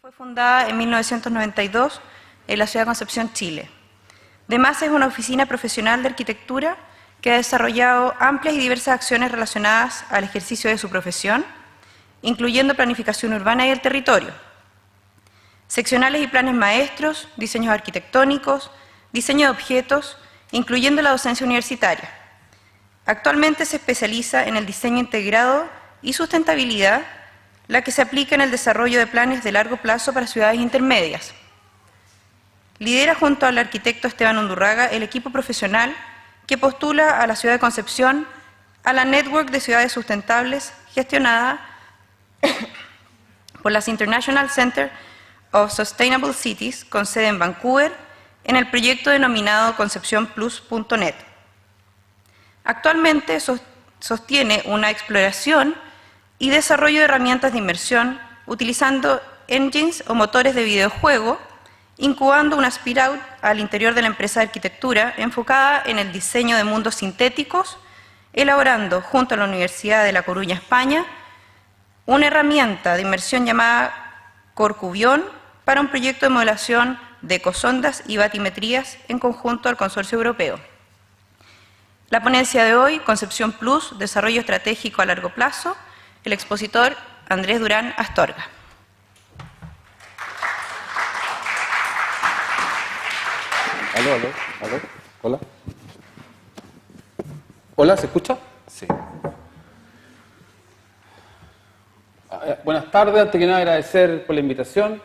Fue fundada en 1992 en la ciudad de Concepción, Chile. Además, es una oficina profesional de arquitectura que ha desarrollado amplias y diversas acciones relacionadas al ejercicio de su profesión, incluyendo planificación urbana y del territorio, seccionales y planes maestros, diseños arquitectónicos, diseño de objetos, incluyendo la docencia universitaria. Actualmente se especializa en el diseño integrado y sustentabilidad, la que se aplica en el desarrollo de planes de largo plazo para ciudades intermedias. Lidera junto al arquitecto Esteban Undurraga el equipo profesional que postula a la ciudad de Concepción a la Network de Ciudades Sustentables gestionada por las International Center of Sustainable Cities con sede en Vancouver en el proyecto denominado ConcepciónPlus.net. Actualmente sostiene una exploración y desarrollo de herramientas de inmersión utilizando engines o motores de videojuego, incubando una spin-out al interior de la empresa de arquitectura enfocada en el diseño de mundos sintéticos, elaborando junto a la Universidad de La Coruña, España, una herramienta de inmersión llamada Corcubión para un proyecto de modelación de ecosondas y batimetrías en conjunto al Consorcio Europeo. La ponencia de hoy, Concepción Plus, Desarrollo Estratégico a Largo Plazo, el expositor Andrés Durán Astorga. Aló. Hola. Hola, ¿se escucha? Sí. Buenas tardes, antes que nada agradecer por la invitación.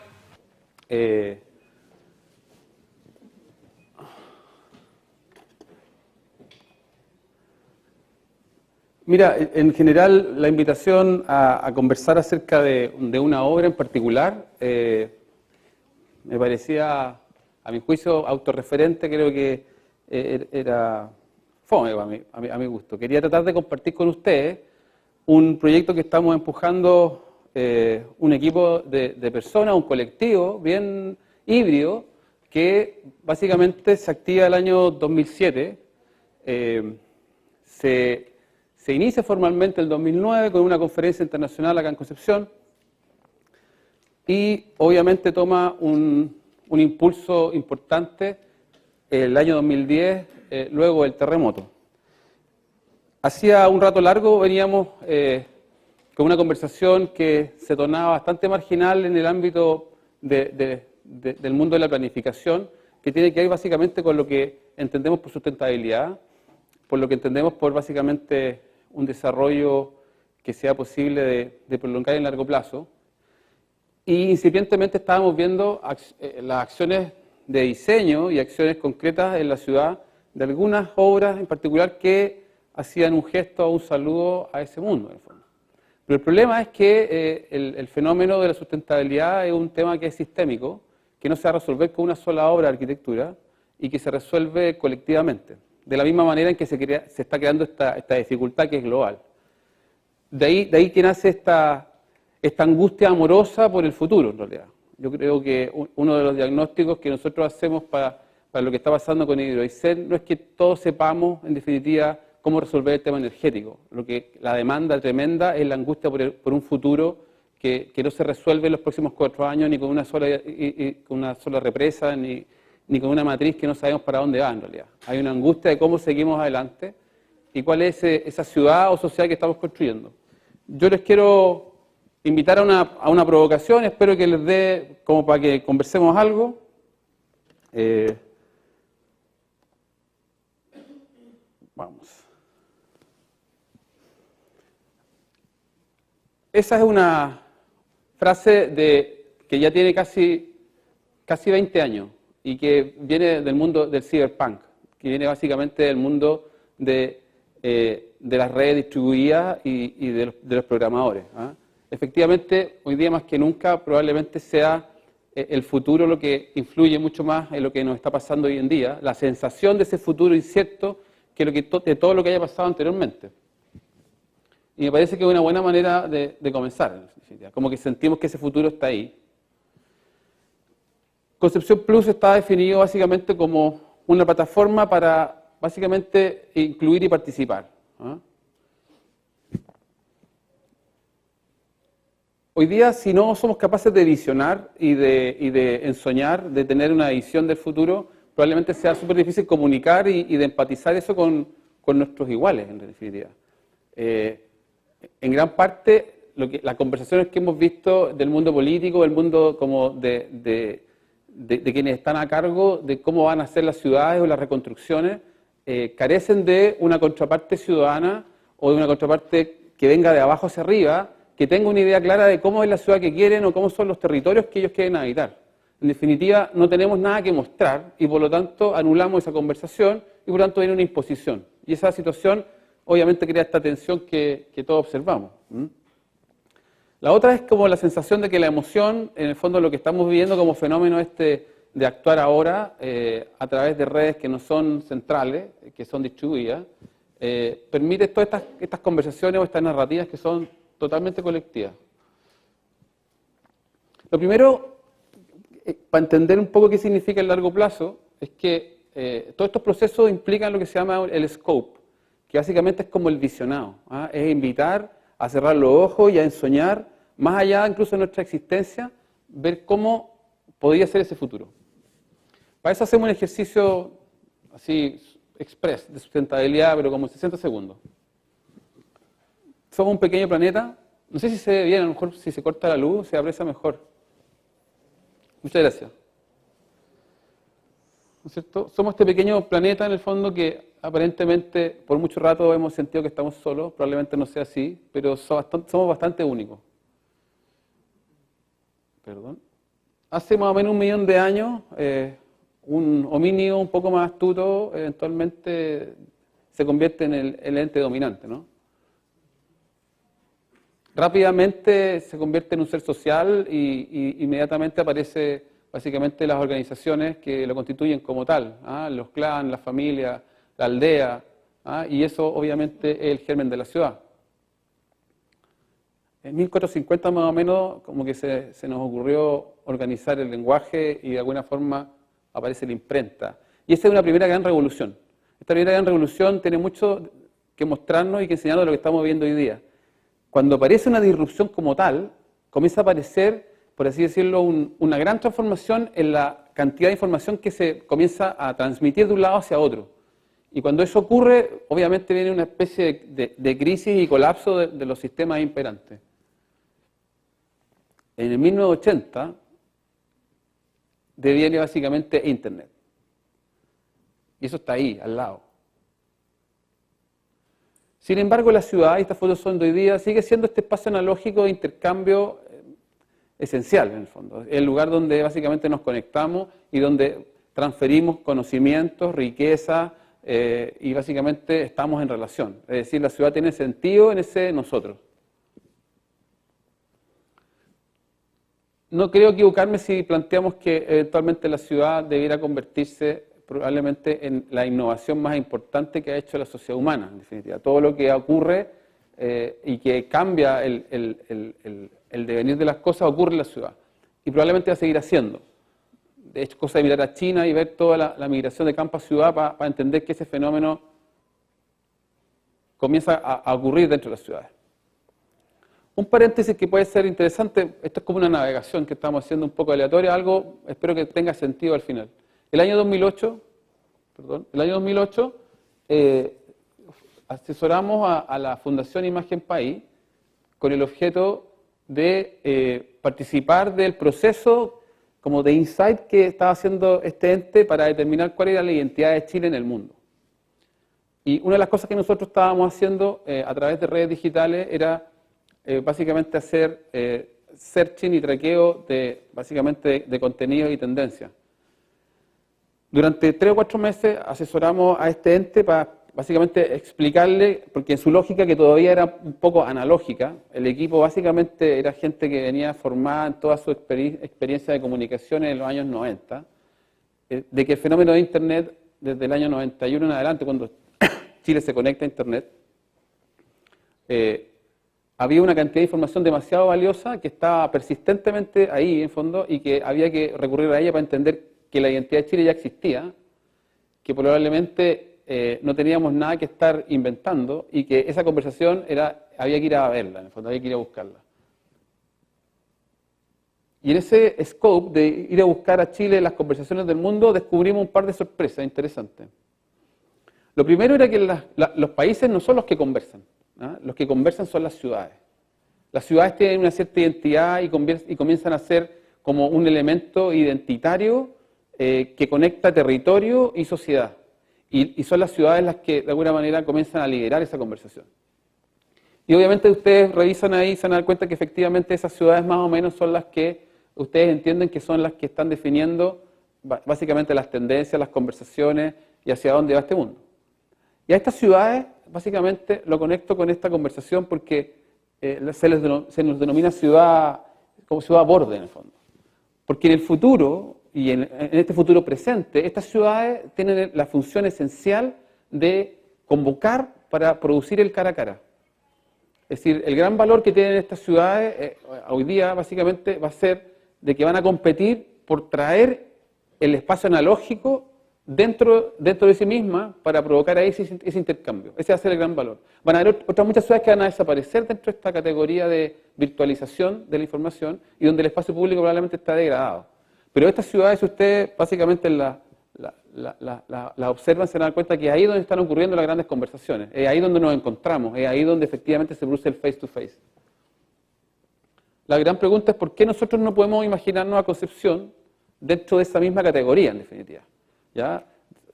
Mira, en general la invitación a conversar acerca de una obra en particular me parecía, a mi juicio, autorreferente. Creo que era fome a mi gusto. Quería tratar de compartir con ustedes un proyecto que estamos empujando, un equipo de personas, un colectivo bien híbrido, que básicamente se activa el año 2007, se inicia formalmente el 2009 con una conferencia internacional acá en Concepción y obviamente toma un impulso importante el año 2010, luego del terremoto. Hacía un rato largo veníamos con una conversación que se tornaba bastante marginal en el ámbito del mundo de la planificación, que tiene que ver básicamente con lo que entendemos por sustentabilidad, por lo que entendemos por básicamente un desarrollo que sea posible de prolongar en largo plazo. Y incipientemente estábamos viendo las acciones de diseño y acciones concretas en la ciudad de algunas obras en particular que hacían un gesto o un saludo a ese mundo, en el fondo. Pero el problema es que el fenómeno de la sustentabilidad es un tema que es sistémico, que no se va a resolver con una sola obra de arquitectura y que se resuelve colectivamente, de la misma manera en que se está creando esta dificultad que es global. De ahí que nace esta angustia amorosa por el futuro, en realidad. Yo creo que uno de los diagnósticos que nosotros hacemos para lo que está pasando con Hidroaicén no es que todos sepamos, en definitiva, cómo resolver el tema energético. La demanda tremenda es la angustia por un futuro que no se resuelve en los próximos 4 años ni con una sola represa, ni con una matriz que no sabemos para dónde va, en realidad. Hay una angustia de cómo seguimos adelante y cuál es esa ciudad o sociedad que estamos construyendo. Yo les quiero invitar a una provocación, espero que les dé como para que conversemos algo. Vamos. Esa es una frase que ya tiene casi 20 años y que viene del mundo del cyberpunk, que viene básicamente del mundo de las redes distribuidas y de los programadores. Efectivamente, hoy día más que nunca probablemente sea el futuro lo que influye mucho más en lo que nos está pasando hoy en día, la sensación de ese futuro incierto que de todo lo que haya pasado anteriormente. Y me parece que es una buena manera de comenzar, como que sentimos que ese futuro está ahí. Concepción Plus está definido básicamente como una plataforma para básicamente incluir y participar. Hoy Hoy día, si no somos capaces de visionar y de ensoñar, de tener una visión del futuro, probablemente sea súper difícil comunicar y de empatizar eso con nuestros iguales, en definitiva. En gran parte, las conversaciones que hemos visto del mundo político, del mundo como de quienes están a cargo de cómo van a ser las ciudades o las reconstrucciones, carecen de una contraparte ciudadana o de una contraparte que venga de abajo hacia arriba, que tenga una idea clara de cómo es la ciudad que quieren o cómo son los territorios que ellos quieren habitar. En definitiva, no tenemos nada que mostrar y por lo tanto anulamos esa conversación y por lo tanto viene una imposición. Y esa situación obviamente crea esta tensión que todos observamos. La otra es como la sensación de que la emoción, en el fondo lo que estamos viviendo como fenómeno de actuar ahora a través de redes que no son centrales, que son distribuidas, permite todas estas conversaciones o estas narrativas que son totalmente colectivas. Lo primero, para entender un poco qué significa el largo plazo, es que todos estos procesos implican lo que se llama el scope, que básicamente es como el visionado, es invitar a cerrar los ojos y a ensoñar, más allá incluso de nuestra existencia, ver cómo podría ser ese futuro. Para eso hacemos un ejercicio así express de sustentabilidad, pero como en 60 segundos. Somos un pequeño planeta, no sé si se ve bien, a lo mejor si se corta la luz se aprecia mejor. Muchas gracias. ¿No es cierto? Somos este pequeño planeta en el fondo que aparentemente por mucho rato hemos sentido que estamos solos, probablemente no sea así, pero somos bastante únicos. Perdón. Hace más o menos 1 millón de años, un homínido un poco más astuto eventualmente se convierte en el ente dominante, ¿no? Rápidamente se convierte en un ser social y inmediatamente aparece básicamente las organizaciones que lo constituyen como tal, los clans, las familias, la aldea, y eso obviamente es el germen de la ciudad. En 1450 más o menos como que se nos ocurrió organizar el lenguaje y de alguna forma aparece la imprenta. Y esa es una primera gran revolución. Esta primera gran revolución tiene mucho que mostrarnos y que enseñarnos de lo que estamos viendo hoy día. Cuando aparece una disrupción como tal, comienza a aparecer, por así decirlo, una gran transformación en la cantidad de información que se comienza a transmitir de un lado hacia otro. Y cuando eso ocurre, obviamente viene una especie de crisis y colapso de los sistemas imperantes. En el 1980 viene básicamente Internet. Y eso está ahí, al lado. Sin embargo, la ciudad, y estas fotos son de hoy día, sigue siendo este espacio analógico de intercambio esencial, en el fondo. El lugar donde básicamente nos conectamos y donde transferimos conocimientos, riqueza, y básicamente estamos en relación. Es decir, la ciudad tiene sentido en ese nosotros. No creo equivocarme si planteamos que eventualmente la ciudad debiera convertirse probablemente en la innovación más importante que ha hecho la sociedad humana, en definitiva. Todo lo que ocurre y que cambia el devenir de las cosas ocurre en la ciudad. Y probablemente va a seguir haciendo. De hecho, cosa de mirar a China y ver toda la migración de campo a ciudad para entender que ese fenómeno comienza a ocurrir dentro de las ciudades. Un paréntesis que puede ser interesante, esto es como una navegación que estamos haciendo un poco aleatoria, algo espero que tenga sentido al final. El año 2008 asesoramos a la Fundación Imagen País con el objeto de participar del proceso como de insight que estaba haciendo este ente para determinar cuál era la identidad de Chile en el mundo. Y una de las cosas que nosotros estábamos haciendo a través de redes digitales era básicamente hacer searching y traqueo de contenidos y tendencias. Durante 3 o 4 meses asesoramos a este ente para básicamente explicarle, porque en su lógica que todavía era un poco analógica, el equipo básicamente era gente que venía formada en toda su experiencia de comunicación en los años 90, de que el fenómeno de Internet desde el año 91 en adelante, cuando Chile se conecta a Internet, había una cantidad de información demasiado valiosa que estaba persistentemente ahí en fondo y que había que recurrir a ella para entender que la identidad de Chile ya existía, que probablemente no teníamos nada que estar inventando y que esa conversación había que ir a verla, en el fondo había que ir a buscarla. Y en ese scope de ir a buscar a Chile las conversaciones del mundo, descubrimos un par de sorpresas interesantes. Lo primero era que los países no son los que conversan, ¿ah? Los que conversan son las ciudades. Las ciudades tienen una cierta identidad y comienzan a ser como un elemento identitario que conecta territorio y sociedad. Y son las ciudades las que de alguna manera comienzan a liderar esa conversación. Y obviamente ustedes revisan ahí y se van a dar cuenta que efectivamente esas ciudades más o menos son las que ustedes entienden que son las que están definiendo básicamente las tendencias, las conversaciones y hacia dónde va este mundo. Y a estas ciudades básicamente lo conecto con esta conversación porque se nos denomina ciudad como ciudad borde en el fondo. Porque en el futuro, y en este futuro presente, estas ciudades tienen la función esencial de convocar para producir el cara a cara. Es decir, el gran valor que tienen estas ciudades hoy día básicamente va a ser de que van a competir por traer el espacio analógico dentro de sí misma para provocar ahí ese intercambio. Ese va a ser el gran valor. Van a haber otras muchas ciudades que van a desaparecer dentro de esta categoría de virtualización de la información y donde el espacio público probablemente está degradado. Pero estas ciudades, si ustedes básicamente las observan, se dan cuenta que es ahí donde están ocurriendo las grandes conversaciones, es ahí donde nos encontramos, es ahí donde efectivamente se produce el face to face. La gran pregunta es por qué nosotros no podemos imaginarnos a Concepción dentro de esa misma categoría, en definitiva. ¿Ya?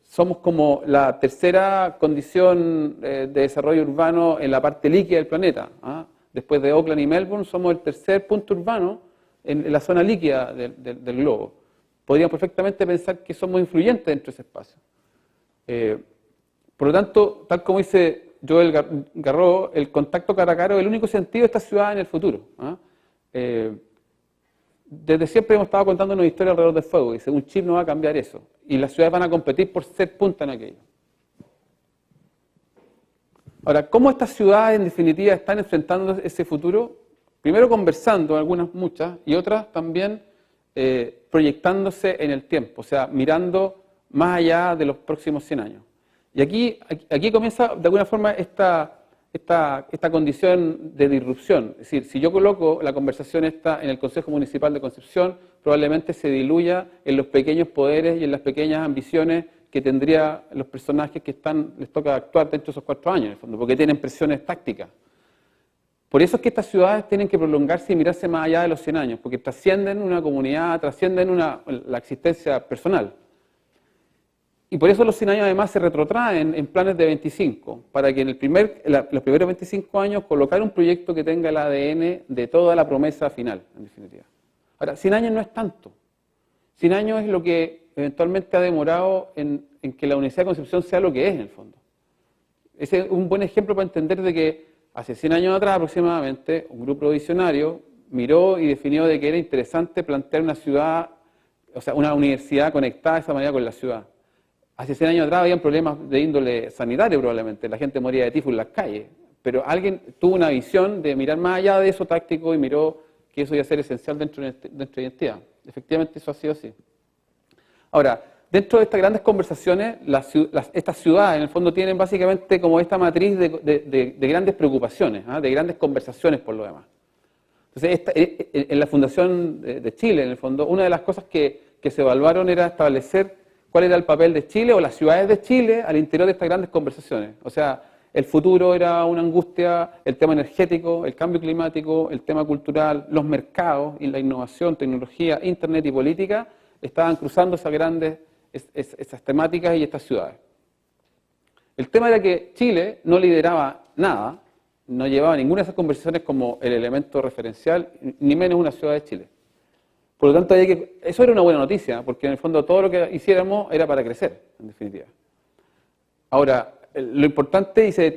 Somos como la tercera condición de desarrollo urbano en la parte líquida del planeta. ¿Ah? Después de Oakland y Melbourne, somos el tercer punto urbano en la zona líquida del globo. Podríamos perfectamente pensar que somos influyentes dentro de ese espacio. Por lo tanto, tal como dice Joel Garreau, el contacto cara a cara es el único sentido de esta ciudad en el futuro. ¿Ah? Desde siempre hemos estado contando una historia alrededor del fuego y un chip no va a cambiar eso. Y las ciudades van a competir por ser punta en aquello. Ahora, ¿cómo estas ciudades en definitiva están enfrentando ese futuro? Primero conversando, algunas muchas, y otras también proyectándose en el tiempo, o sea, mirando más allá de los próximos 100 años. Y aquí comienza de alguna forma esta condición de disrupción. Es decir, si yo coloco la conversación esta en el Consejo Municipal de Concepción, probablemente se diluya en los pequeños poderes y en las pequeñas ambiciones que tendrían los personajes que les toca actuar dentro de esos 4 años, en el fondo, porque tienen presiones tácticas. Por eso es que estas ciudades tienen que prolongarse y mirarse más allá de los 100 años, porque trascienden una comunidad, trascienden la existencia personal. Y por eso los 100 años además se retrotraen en planes de 25, para que en los primeros 25 años colocar un proyecto que tenga el ADN de toda la promesa final, en definitiva. Ahora, 100 años no es tanto. 100 años es lo que eventualmente ha demorado en que la Universidad de Concepción sea lo que es, en el fondo. Ese es un buen ejemplo para entender de que hace 100 años atrás aproximadamente, un grupo visionario miró y definió de que era interesante plantear una ciudad, o sea, una universidad conectada de esa manera con la ciudad. Hace 100 años atrás habían problemas de índole sanitario probablemente, la gente moría de tifus en las calles, pero alguien tuvo una visión de mirar más allá de eso táctico y miró que eso iba a ser esencial dentro de nuestra identidad. Efectivamente eso ha sido así. Ahora, dentro de estas grandes conversaciones, estas ciudades en el fondo tienen básicamente como esta matriz de grandes preocupaciones, ¿ah? De grandes conversaciones por lo demás. Entonces, en la Fundación de Chile, en el fondo, una de las cosas que se evaluaron era establecer cuál era el papel de Chile o las ciudades de Chile al interior de estas grandes conversaciones. O sea, el futuro era una angustia, el tema energético, el cambio climático, el tema cultural, los mercados y la innovación, tecnología, internet y política estaban cruzando esas temáticas y estas ciudades. El tema era que Chile no lideraba nada, no llevaba ninguna de esas conversaciones como el elemento referencial, ni menos una ciudad de Chile. Por lo tanto, eso era una buena noticia, porque en el fondo todo lo que hiciéramos era para crecer, en definitiva. Ahora, lo importante, y se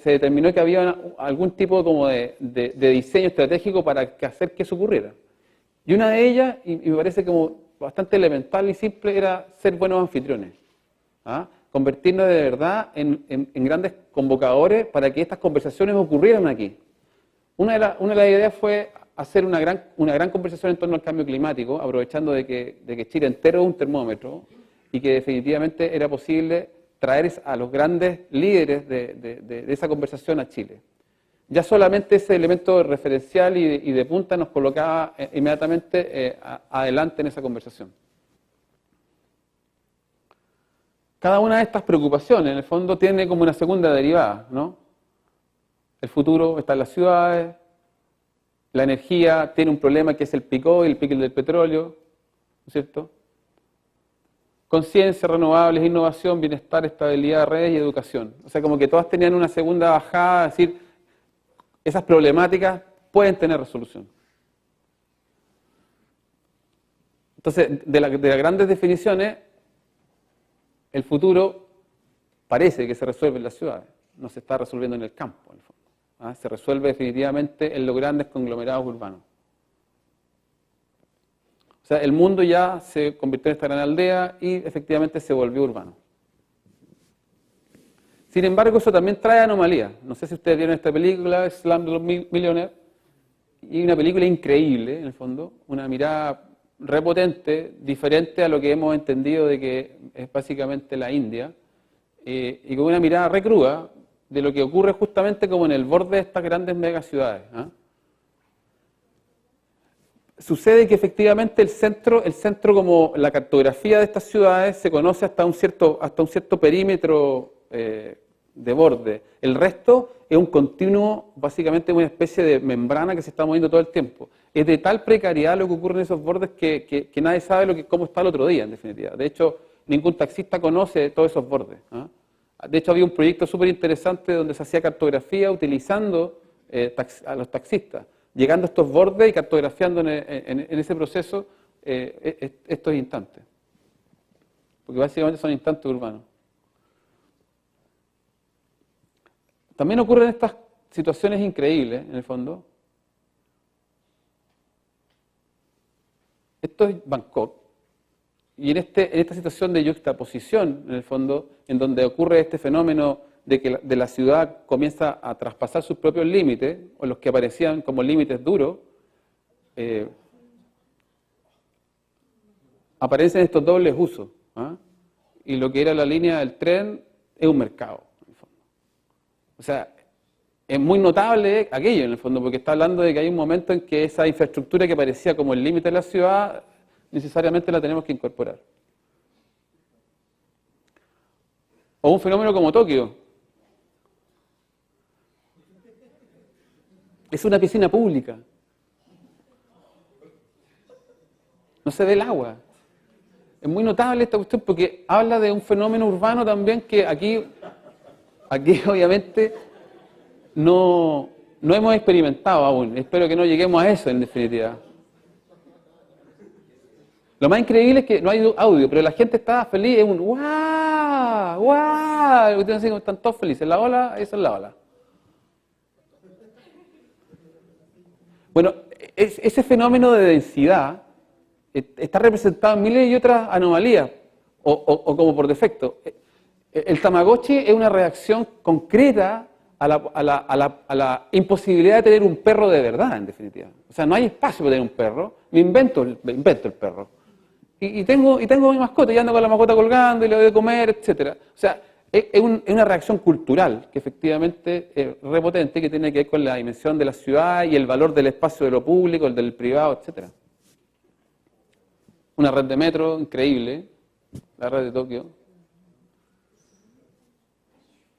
determinó que había algún tipo como de diseño estratégico para hacer que eso ocurriera. Y una de ellas, y me parece como bastante elemental y simple, era ser buenos anfitriones. ¿Ah? Convertirnos de verdad en grandes convocadores para que estas conversaciones ocurrieran aquí. Una de las ideas fue hacer una gran conversación en torno al cambio climático, aprovechando de que Chile entero es un termómetro y que definitivamente era posible traer a los grandes líderes de esa conversación a Chile. ya solamente ese elemento referencial y de punta nos colocaba inmediatamente adelante en esa conversación. Cada una de estas preocupaciones, en el fondo, tiene como una segunda derivada, ¿no? El futuro está en las ciudades, la energía tiene un problema que es el pick oil, el pickle del petróleo, ¿no es cierto? Conciencia, renovables, innovación, bienestar, estabilidad, redes y educación. O sea, como que todas tenían una segunda bajada, es decir, esas problemáticas pueden tener resolución. Entonces, de las grandes definiciones, el futuro parece que se resuelve en las ciudades, no se está resolviendo en el campo, en el fondo. ¿Ah? Se resuelve definitivamente en los grandes conglomerados urbanos. O sea, el mundo ya se convirtió en esta gran aldea y efectivamente se volvió urbano. Sin embargo, eso también trae anomalías. No sé si ustedes vieron esta película, Slumdog Millionaire, y una película increíble, en el fondo, una mirada repotente, diferente a lo que hemos entendido de que es básicamente la India, y con una mirada recruda de lo que ocurre justamente como en el borde de estas grandes megaciudades. ¿Ah? Sucede que efectivamente el centro como la cartografía de estas ciudades se conoce hasta un cierto perímetro de borde. El resto es un continuo, básicamente una especie de membrana que se está moviendo todo el tiempo. Es de tal precariedad lo que ocurre en esos bordes que nadie sabe cómo está el otro día, en definitiva. De hecho, ningún taxista conoce todos esos bordes. ¿Ah? De hecho, había un proyecto súper interesante donde se hacía cartografía utilizando a los taxistas, llegando a estos bordes y cartografiando en ese proceso estos instantes. Porque básicamente son instantes urbanos. También ocurren estas situaciones increíbles, en el fondo. Esto es Bangkok. Y en esta situación de yuxtaposición, en el fondo, en donde ocurre este fenómeno de que la ciudad comienza a traspasar sus propios límites, o los que aparecían como límites duros, aparecen estos dobles usos. ¿Ah? Y lo que era la línea del tren es un mercado, en el fondo. O sea, es muy notable aquello, en el fondo, porque está hablando de que hay un momento en que esa infraestructura que parecía como el límite de la ciudad, necesariamente la tenemos que incorporar. O un fenómeno como Tokio. Es una piscina pública. No se ve el agua. Es muy notable esta cuestión porque habla de un fenómeno urbano también que aquí obviamente no hemos experimentado aún. Espero que no lleguemos a eso en definitiva. Lo más increíble es que no hay audio, pero la gente está feliz, es un ¡guau! ¡Guau! Ustedes dicen, están todos felices. La ola, esa es la ola. Bueno, ese fenómeno de densidad está representado en miles y otras anomalías, o como por defecto. El Tamagotchi es una reacción concreta a la imposibilidad de tener un perro de verdad, en definitiva. O sea, no hay espacio para tener un perro, me invento el perro. Y tengo mi mascota, y ando con la mascota colgando, y le doy de comer, etc. O sea, es una reacción cultural que efectivamente es repotente, que tiene que ver con la dimensión de la ciudad y el valor del espacio de lo público, el del privado, etc. Una red de metro increíble, la red de Tokio.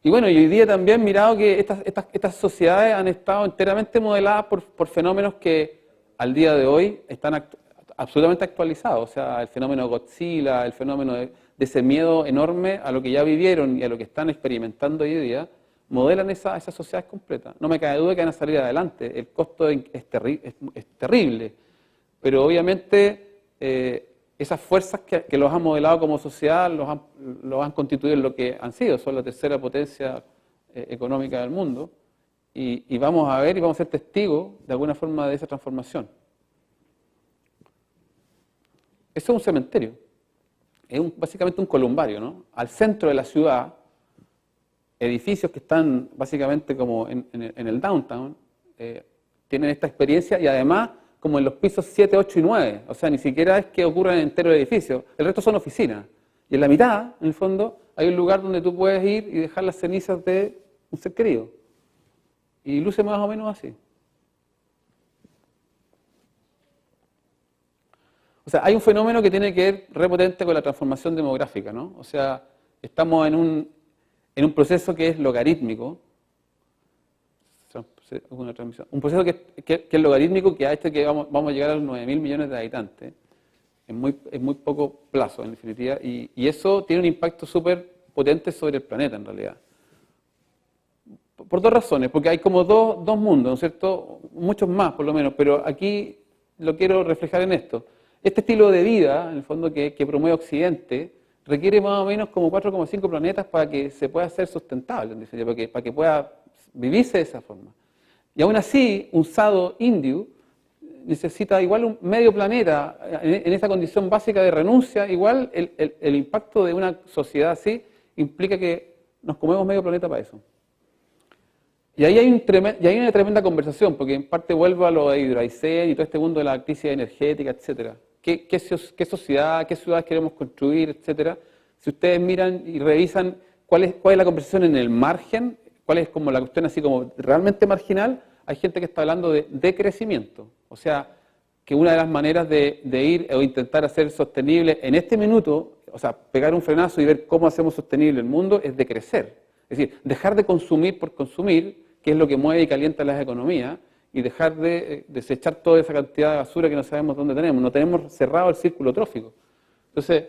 Y bueno, y hoy día también mirado que estas sociedades han estado enteramente modeladas por fenómenos que al día de hoy están absolutamente actualizados. O sea, el fenómeno Godzilla, el fenómeno de ese miedo enorme a lo que ya vivieron y a lo que están experimentando hoy día, modelan esas sociedades completas. No me cabe duda que van a salir adelante. El costo es terrible, pero obviamente esas fuerzas que los han modelado como sociedad los han constituido en lo que han sido. Son la tercera potencia económica del mundo y vamos a ver y vamos a ser testigos de alguna forma de esa transformación. Eso es un cementerio, es básicamente un columbario, ¿no? Al centro de la ciudad, edificios que están básicamente como en el downtown, tienen esta experiencia y además como en los pisos 7, 8 y 9, o sea, ni siquiera es que ocurra en entero el edificio, el resto son oficinas. Y en la mitad, en el fondo, hay un lugar donde tú puedes ir y dejar las cenizas de un ser querido. y luce más o menos así. O sea, hay un fenómeno que tiene que ver repotente con la transformación demográfica, ¿no? O sea, estamos en un proceso que es logarítmico, un proceso que es logarítmico, que ha hecho que vamos a llegar a los 9.000 millones de habitantes en muy poco plazo, en definitiva, y eso tiene un impacto súper potente sobre el planeta, en realidad. Por dos razones, porque hay como dos mundos, ¿no es cierto? Muchos más, por lo menos, pero aquí lo quiero reflejar en esto. Este estilo de vida, en el fondo, que promueve Occidente, requiere más o menos como 4,5 planetas para que se pueda ser sustentable, en definitiva, para que pueda vivirse de esa forma. Y aún así, un sado indio necesita igual un medio planeta en esa condición básica de renuncia. Igual el impacto de una sociedad así implica que nos comemos medio planeta para eso. Y ahí hay una tremenda conversación, porque en parte vuelvo a lo de Hidroaicén y todo este mundo de la crisis energética, etcétera. ¿Qué sociedad, qué ciudades queremos construir, etcétera? Si ustedes miran y revisan cuál es la conversación en el margen, cuál es como la cuestión así como realmente marginal, hay gente que está hablando de decrecimiento. O sea, que una de las maneras de ir o intentar hacer sostenible en este minuto, o sea, pegar un frenazo y ver cómo hacemos sostenible el mundo, es decrecer. Es decir, dejar de consumir por consumir, que es lo que mueve y calienta las economías, y dejar de desechar toda esa cantidad de basura que no sabemos dónde tenemos. No tenemos cerrado el círculo trófico. Entonces,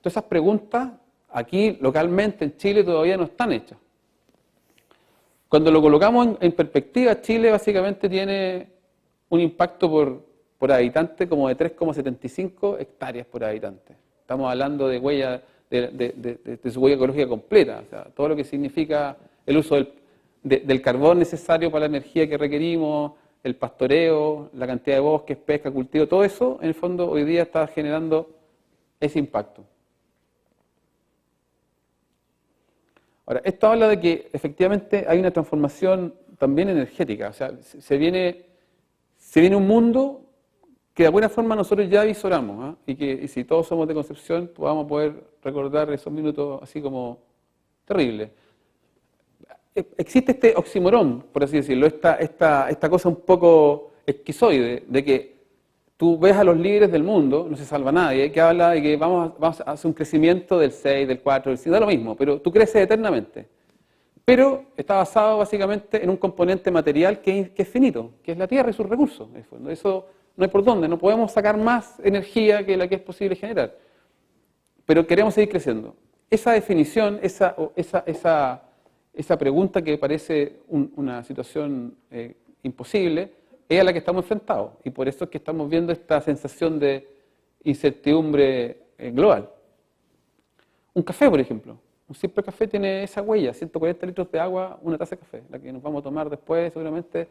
todas esas preguntas aquí localmente en Chile todavía no están hechas. Cuando lo colocamos en perspectiva, Chile básicamente tiene un impacto por habitante como de 3,75 hectáreas por habitante. Estamos hablando de huella, de su huella ecológica completa, o sea, todo lo que significa el uso del carbón necesario para la energía que requerimos, el pastoreo, la cantidad de bosques, pesca, cultivo, todo eso en el fondo hoy día está generando ese impacto. Ahora, esto habla de que efectivamente hay una transformación también energética, o sea, se viene un mundo que de alguna forma nosotros ya visoramos, ¿eh? Y si todos somos de Concepción, pues vamos a poder recordar esos minutos así como terribles. Existe este oxímoron, por así decirlo, esta cosa un poco esquizoide, de que tú ves a los líderes del mundo, no se salva nadie, que habla de que vamos a hacer un crecimiento del 6, del 4, del 5, da lo mismo, pero tú creces eternamente. Pero está basado básicamente en un componente material que es finito, que es la tierra y sus recursos. En el fondo. Eso no hay por dónde, no podemos sacar más energía que la que es posible generar. Pero queremos seguir creciendo. Esa definición, esa pregunta que parece una situación imposible, es a la que estamos enfrentados. Y por eso es que estamos viendo esta sensación de incertidumbre global. Un café, por ejemplo. Un simple café tiene esa huella, 140 litros de agua, una taza de café, la que nos vamos a tomar después, seguramente,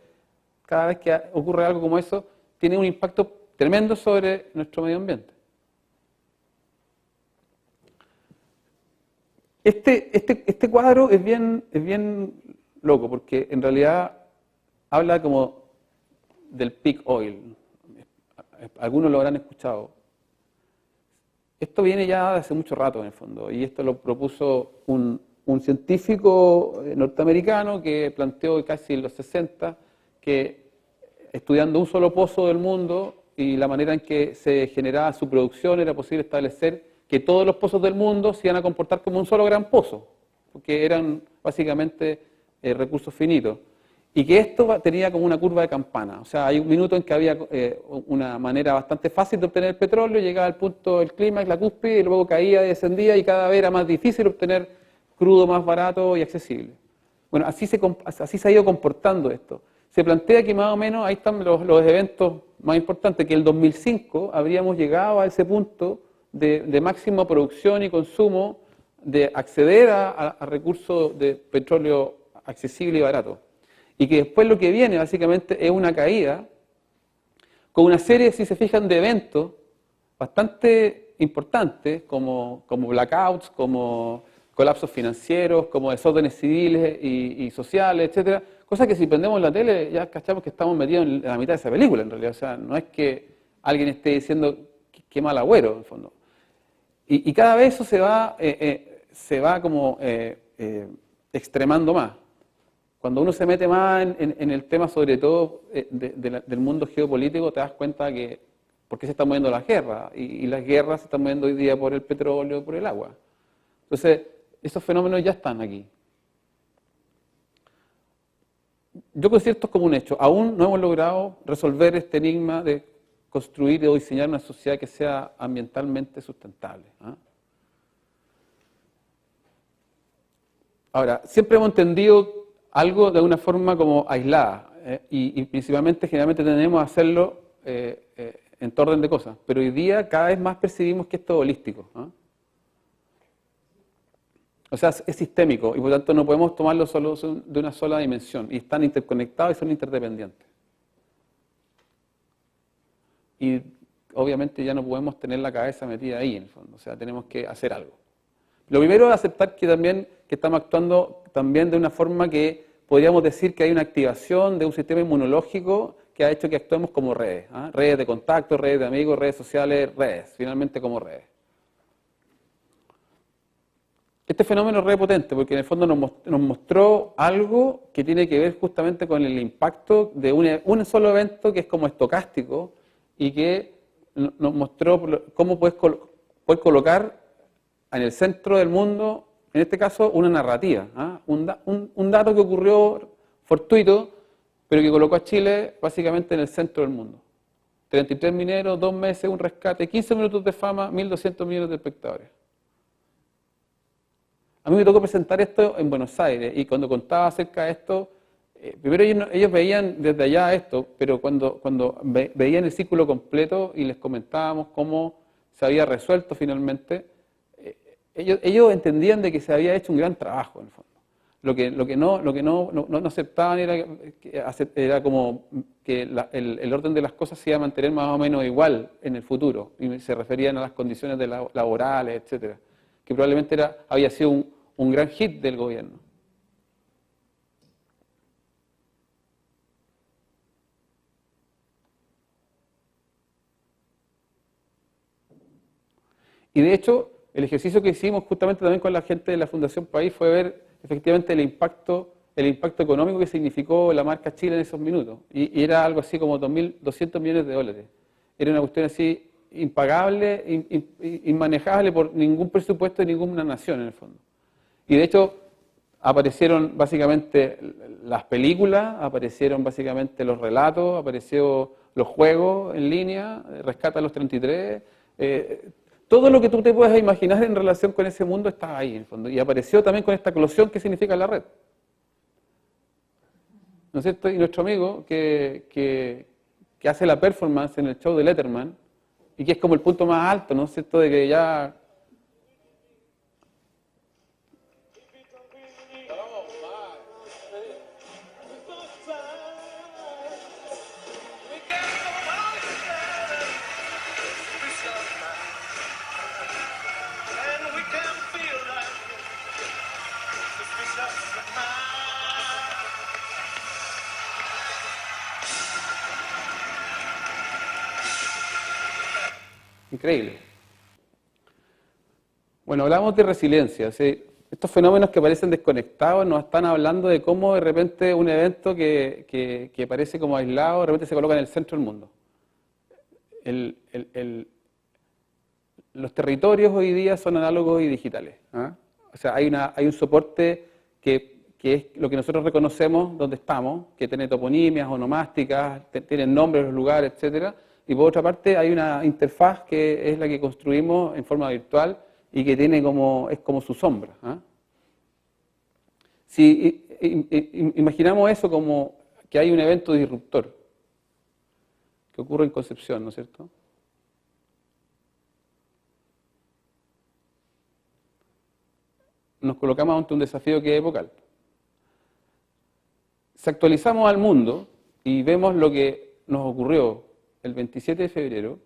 cada vez que ocurre algo como eso, tiene un impacto tremendo sobre nuestro medio ambiente. Este cuadro es bien loco, porque en realidad habla como del peak oil. Algunos lo habrán escuchado. Esto viene ya de hace mucho rato en el fondo, y esto lo propuso un científico norteamericano que planteó casi en los 60 que estudiando un solo pozo del mundo y la manera en que se generaba su producción era posible establecer que todos los pozos del mundo se iban a comportar como un solo gran pozo, porque eran básicamente recursos finitos. Y que esto tenía como una curva de campana. O sea, hay un minuto en que había una manera bastante fácil de obtener el petróleo, llegaba al punto del clímax, la cúspide, y luego caía y descendía, y cada vez era más difícil obtener crudo más barato y accesible. Bueno, así se ha ido comportando esto. Se plantea que más o menos, ahí están los eventos más importantes, que el 2005 habríamos llegado a ese punto de máxima producción y consumo, de acceder a recursos de petróleo accesible y barato. Y que después lo que viene básicamente es una caída con una serie, si se fijan, de eventos bastante importantes como blackouts, como colapsos financieros, como desórdenes civiles y sociales, etcétera. Cosas que si prendemos la tele ya cachamos que estamos metidos en la mitad de esa película en realidad. O sea, no es que alguien esté diciendo qué mal agüero en el fondo. Y cada vez eso se va como extremando más. cuando uno se mete más en el tema, sobre todo del mundo geopolítico, te das cuenta que por qué se están moviendo las guerras, y las guerras se están moviendo hoy día por el petróleo, por el agua. Entonces, esos fenómenos ya están aquí. Yo considero esto como un hecho. Aún no hemos logrado resolver este enigma de construir o diseñar una sociedad que sea ambientalmente sustentable. Ahora, siempre hemos entendido algo de una forma como aislada, y principalmente, generalmente tendemos a hacerlo en todo orden de cosas, pero hoy día cada vez más percibimos que esto es holístico. O sea, es sistémico, y por lo tanto no podemos tomarlo solo de una sola dimensión, y están interconectados y son interdependientes. Y obviamente ya no podemos tener la cabeza metida ahí, en el fondo, o sea, tenemos que hacer algo. Lo primero es aceptar que estamos actuando también de una forma que podríamos decir que hay una activación de un sistema inmunológico que ha hecho que actuemos como redes, redes de contacto, redes de amigos, redes sociales, redes, finalmente como redes. Este fenómeno es re potente porque en el fondo nos mostró algo que tiene que ver justamente con el impacto de un solo evento que es como estocástico y que nos mostró cómo puedes colocar en el centro del mundo, en este caso, una narrativa, un dato que ocurrió fortuito, pero que colocó a Chile básicamente en el centro del mundo. 33 mineros, 2 meses, un rescate, 15 minutos de fama, 1.200 millones de espectadores. A mí me tocó presentar esto en Buenos Aires, y cuando contaba acerca de esto, primero ellos veían desde allá esto, pero cuando veían el círculo completo y les comentábamos cómo se había resuelto finalmente, ellos entendían de que se había hecho un gran trabajo en el fondo. Lo que no aceptaban era como que el orden de las cosas se iba a mantener más o menos igual en el futuro, y se referían a las condiciones laborales, etcétera, que probablemente había sido un gran hit del gobierno. Y de hecho, el ejercicio que hicimos justamente también con la gente de la Fundación País fue ver efectivamente el impacto económico que significó la marca Chile en esos minutos. Y era algo así como 2.200 millones de dólares. Era una cuestión así impagable, inmanejable por ningún presupuesto de ninguna nación en el fondo. Y de hecho, aparecieron básicamente las películas, aparecieron básicamente los relatos, aparecieron los juegos en línea, Rescata a los 33, todo lo que tú te puedas imaginar en relación con ese mundo estaba ahí en el fondo. Y apareció también con esta eclosión que significa la red. ¿No es cierto? Y nuestro amigo que hace la performance en el show de Letterman, y que es como el punto más alto, ¿no es cierto?, de que ya... Increíble. Bueno, hablamos de resiliencia. ¿Sí? Estos fenómenos que parecen desconectados nos están hablando de cómo de repente un evento que parece como aislado, de repente se coloca en el centro del mundo. Los territorios hoy día son análogos y digitales. O sea, hay un soporte que es lo que nosotros reconocemos donde estamos, que tiene toponimias, onomásticas, tienen nombres los lugares, etcétera. Y por otra parte hay una interfaz que es la que construimos en forma virtual y que es como su sombra. Si imaginamos eso como que hay un evento disruptor que ocurre en Concepción, ¿no es cierto? Nos colocamos ante un desafío que es epocal. Si actualizamos al mundo y vemos lo que nos ocurrió el 27 de febrero,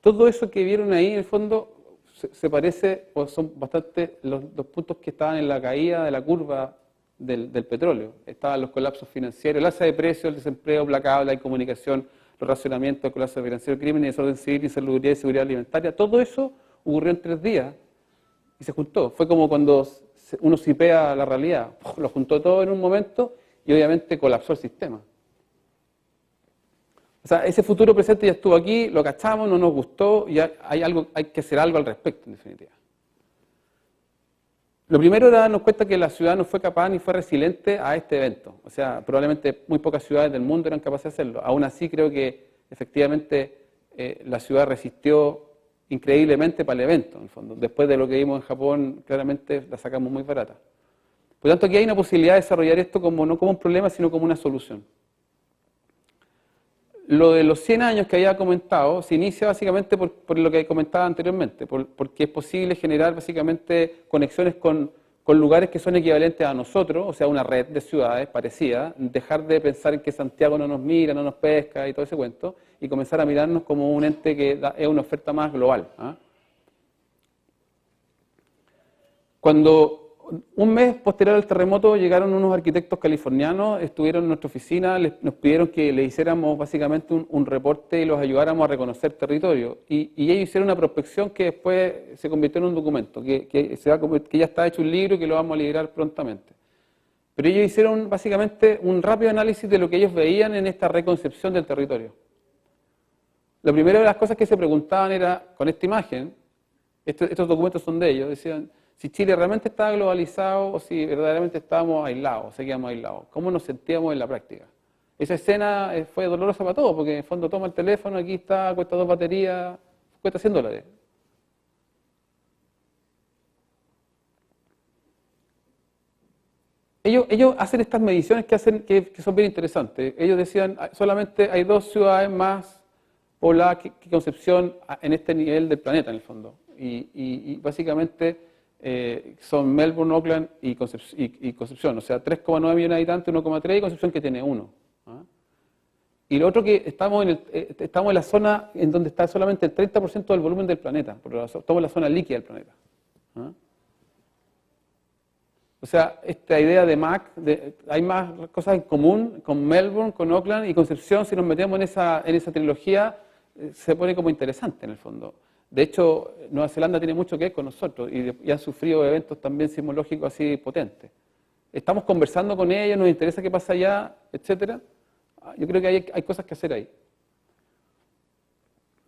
todo eso que vieron ahí, en el fondo, se parece, o son bastante los puntos que estaban en la caída de la curva del petróleo. Estaban los colapsos financieros, el alza de precios, el desempleo, la incomunicación, los racionamientos, el colapso financiero, el crimen, desorden civil, insalubridad y seguridad alimentaria. Todo eso ocurrió en 3 días y se juntó. Fue como cuando uno sipea la realidad. Lo juntó todo en un momento y obviamente colapsó el sistema. O sea, ese futuro presente ya estuvo aquí, lo cachamos, no nos gustó y hay que hacer algo al respecto, en definitiva. Lo primero era darnos cuenta que la ciudad no fue capaz ni fue resiliente a este evento. O sea, probablemente muy pocas ciudades del mundo eran capaces de hacerlo. Aún así, creo que efectivamente la ciudad resistió increíblemente para el evento, en el fondo. Después de lo que vimos en Japón, claramente la sacamos muy barata. Por lo tanto, aquí hay una posibilidad de desarrollar esto no como un problema, sino como una solución. Lo de los 100 años que había comentado se inicia básicamente por lo que comentaba anteriormente, porque es posible generar básicamente conexiones con lugares que son equivalentes a nosotros, o sea, una red de ciudades parecida, dejar de pensar en que Santiago no nos mira, no nos pesca y todo ese cuento, y comenzar a mirarnos como un ente que es una oferta más global. Cuando un mes posterior al terremoto llegaron unos arquitectos californianos, estuvieron en nuestra oficina, nos pidieron que le hiciéramos básicamente un reporte y los ayudáramos a reconocer territorio. Y ellos hicieron una prospección que después se convirtió en un documento, que ya está hecho un libro y que lo vamos a liberar prontamente. Pero ellos hicieron básicamente un rápido análisis de lo que ellos veían en esta reconcepción del territorio. La primera de las cosas que se preguntaban era, con esta imagen, estos documentos son de ellos, decían, si Chile realmente estaba globalizado o si verdaderamente estábamos aislados, seguíamos aislados. ¿Cómo nos sentíamos en la práctica? Esa escena fue dolorosa para todos, porque en el fondo toma el teléfono, aquí está, cuesta 2 baterías, cuesta $100. Ellos hacen estas mediciones que son bien interesantes. Ellos decían, solamente hay 2 ciudades más pobladas que Concepción en este nivel del planeta, en el fondo. Y básicamente son Melbourne, Auckland y Concepción, o sea, 3,9 millones de habitantes, 1,3 y Concepción que tiene 1. Y lo otro que estamos en la zona en donde está solamente el 30% del volumen del planeta, estamos en la zona líquida del planeta. O sea, esta idea de MAC, hay más cosas en común con Melbourne, con Auckland y Concepción, si nos metemos en esa trilogía, se pone como interesante en el fondo. De hecho, Nueva Zelanda tiene mucho que ver con nosotros y han sufrido eventos también sismológicos así potentes. Estamos conversando con ellos, nos interesa qué pasa allá, etcétera. Yo creo que hay cosas que hacer ahí.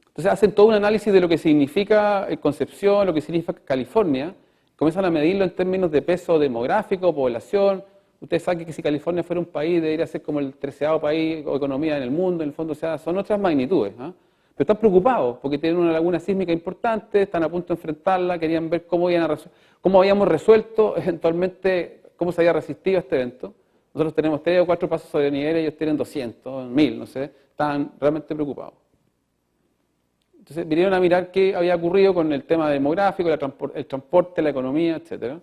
Entonces hacen todo un análisis de lo que significa Concepción, lo que significa California, comienzan a medirlo en términos de peso demográfico, población. Ustedes saben que si California fuera un país, debería ser como el 13º país o economía en el mundo, en el fondo, o sea, son otras magnitudes. Pero están preocupados porque tienen una laguna sísmica importante, están a punto de enfrentarla, querían ver cómo habíamos resuelto eventualmente, cómo se había resistido a este evento. Nosotros tenemos 3 o 4 pasos sobre nivel, ellos tienen 200, 1000, no sé, estaban realmente preocupados. Entonces vinieron a mirar qué había ocurrido con el tema demográfico, el transporte, la economía, etc.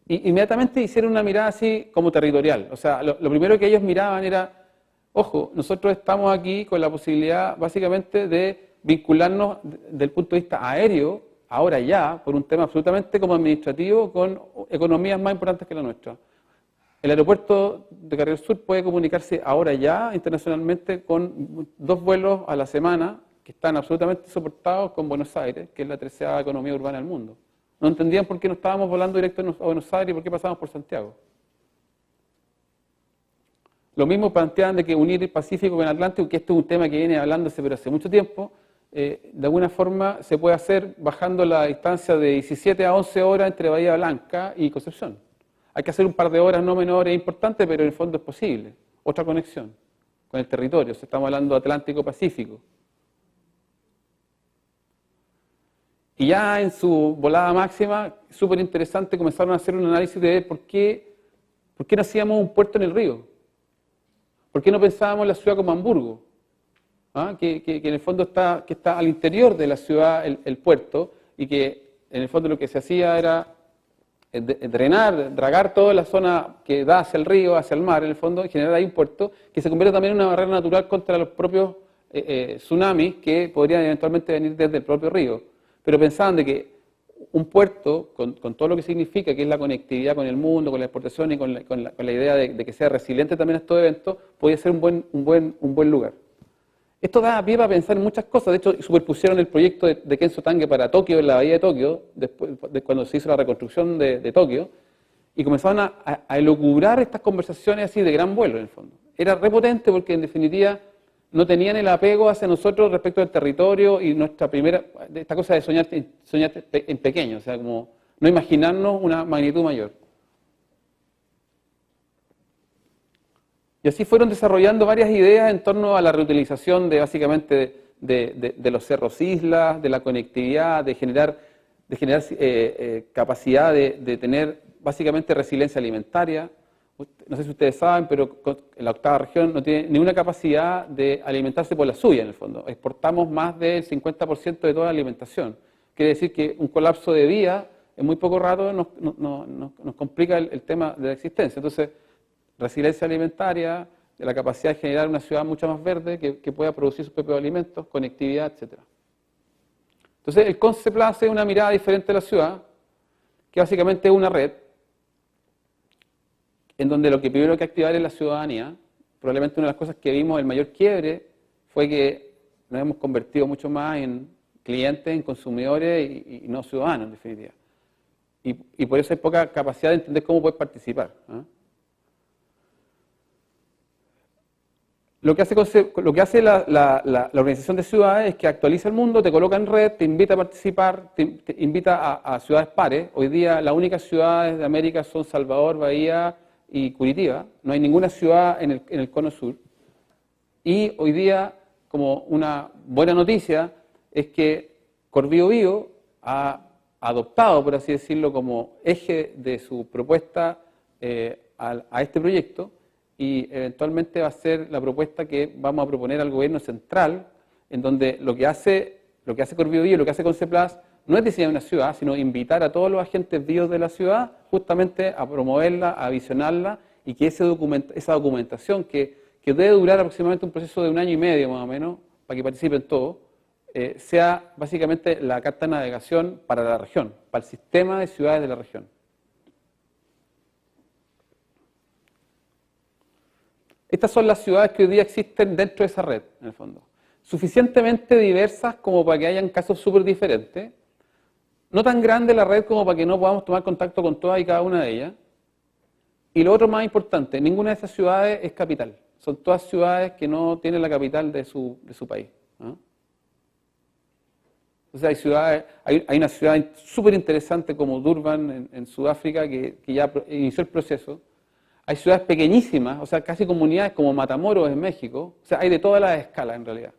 Y inmediatamente hicieron una mirada así como territorial. O sea, lo primero que ellos miraban era, ojo, nosotros estamos aquí con la posibilidad básicamente de vincularnos desde el punto de vista aéreo, ahora ya, por un tema absolutamente como administrativo, con economías más importantes que la nuestra. El aeropuerto de Carril Sur puede comunicarse ahora ya internacionalmente con 2 vuelos a la semana que están absolutamente soportados con Buenos Aires, que es la 13ª economía urbana del mundo. No entendían por qué no estábamos volando directo a Buenos Aires y por qué pasábamos por Santiago. Lo mismo planteaban de que unir el Pacífico con el Atlántico, que esto es un tema que viene hablándose pero hace mucho tiempo, de alguna forma se puede hacer bajando la distancia de 17 a 11 horas entre Bahía Blanca y Concepción. Hay que hacer un par de horas no menores importantes, pero en el fondo es posible. Otra conexión con el territorio, estamos hablando de Atlántico-Pacífico. Y ya en su volada máxima, súper interesante, comenzaron a hacer un análisis de por qué no hacíamos un puerto en el río. ¿Por qué no pensábamos en la ciudad como Hamburgo? Que en el fondo está al interior de la ciudad el puerto y que en el fondo lo que se hacía era dragar toda la zona que da hacia el río, hacia el mar, en el fondo, y generar ahí un puerto que se convierte también en una barrera natural contra los propios tsunamis que podrían eventualmente venir desde el propio río. pero pensaban de que un puerto, con todo lo que significa, que es la conectividad con el mundo, con la exportación y con la idea de que sea resiliente también a estos eventos, podía ser un buen lugar. Esto da pie para pensar en muchas cosas. De hecho, superpusieron el proyecto de Kenzo Tange para Tokio, en la bahía de Tokio, después de cuando se hizo la reconstrucción de Tokio, y comenzaron a elucubrar estas conversaciones así de gran vuelo, en el fondo. Era repotente porque, en definitiva, no tenían el apego hacia nosotros respecto del territorio y esta cosa de soñar en pequeño, o sea, como no imaginarnos una magnitud mayor. Y así fueron desarrollando varias ideas en torno a la reutilización de básicamente de los cerros islas, de la conectividad, de generar capacidad de tener básicamente resiliencia alimentaria. No sé si ustedes saben, pero en la octava región no tiene ninguna capacidad de alimentarse por la suya, en el fondo. Exportamos más del 50% de toda la alimentación. Quiere decir que un colapso de vía en muy poco rato nos complica el tema de la existencia. Entonces, resiliencia alimentaria, de la capacidad de generar una ciudad mucho más verde que pueda producir sus propios alimentos, conectividad, etc. Entonces, el Concept hace una mirada diferente de la ciudad, que básicamente es una red, en donde lo que primero hay que activar es la ciudadanía. Probablemente una de las cosas que vimos, el mayor quiebre, fue que nos hemos convertido mucho más en clientes, en consumidores y no ciudadanos, en definitiva. Y por eso hay poca capacidad de entender cómo puedes participar, ¿eh? Lo que hace la Organización de Ciudades es que actualiza el mundo, te coloca en red, te invita a participar, te invita a ciudades pares. Hoy día las únicas ciudades de América son Salvador, Bahía y Curitiba. No hay ninguna ciudad en el cono sur. Y hoy día, como una buena noticia, es que Corbiobío ha adoptado, por así decirlo, como eje de su propuesta a este proyecto, y eventualmente va a ser la propuesta que vamos a proponer al gobierno central, en donde lo que hace Corbiobío, lo que hace Conceplas, no es diseñar una ciudad, sino invitar a todos los agentes vivos de la ciudad justamente a promoverla, a visionarla, y que esa documentación que debe durar aproximadamente un proceso de 1 año y medio más o menos, para que participen todos, sea básicamente la carta de navegación para la región, para el sistema de ciudades de la región. Estas son las ciudades que hoy día existen dentro de esa red, en el fondo. Suficientemente diversas como para que hayan casos súper diferentes. No tan grande la red como para que no podamos tomar contacto con todas y cada una de ellas. Y lo otro más importante, ninguna de esas ciudades es capital. Son todas ciudades que no tienen la capital de su país, ¿no? O sea, hay una ciudad súper interesante como Durban en Sudáfrica que ya inició el proceso. Hay ciudades pequeñísimas, o sea, casi comunidades como Matamoros en México. O sea, hay de todas las escalas en realidad.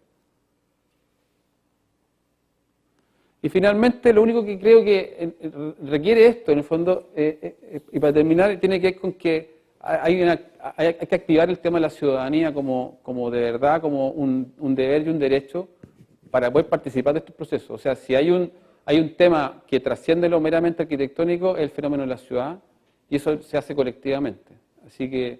Y finalmente, lo único que creo que requiere esto, en el fondo, y para terminar, tiene que ver con que hay que activar el tema de la ciudadanía como de verdad, como un deber y un derecho para poder participar de estos procesos. O sea, si hay un tema que trasciende lo meramente arquitectónico, es el fenómeno de la ciudad, y eso se hace colectivamente. Así que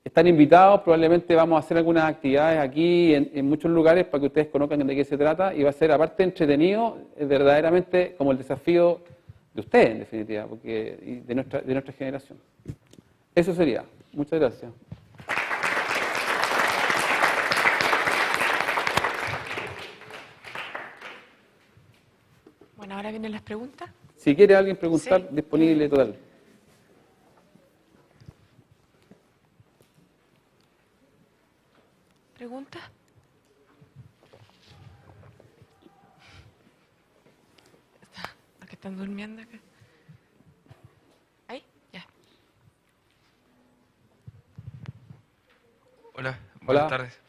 están invitados, probablemente vamos a hacer algunas actividades aquí en muchos lugares para que ustedes conozcan de qué se trata, y va a ser, aparte entretenido, verdaderamente como el desafío de ustedes, en definitiva, porque de nuestra generación. Eso sería. Muchas gracias. Bueno, ahora vienen las preguntas. Si quiere alguien preguntar, Sí. disponible total. ¿Preguntas? Los que están durmiendo acá. ¿Ahí? Ya. Hola, Hola. buenas tardes.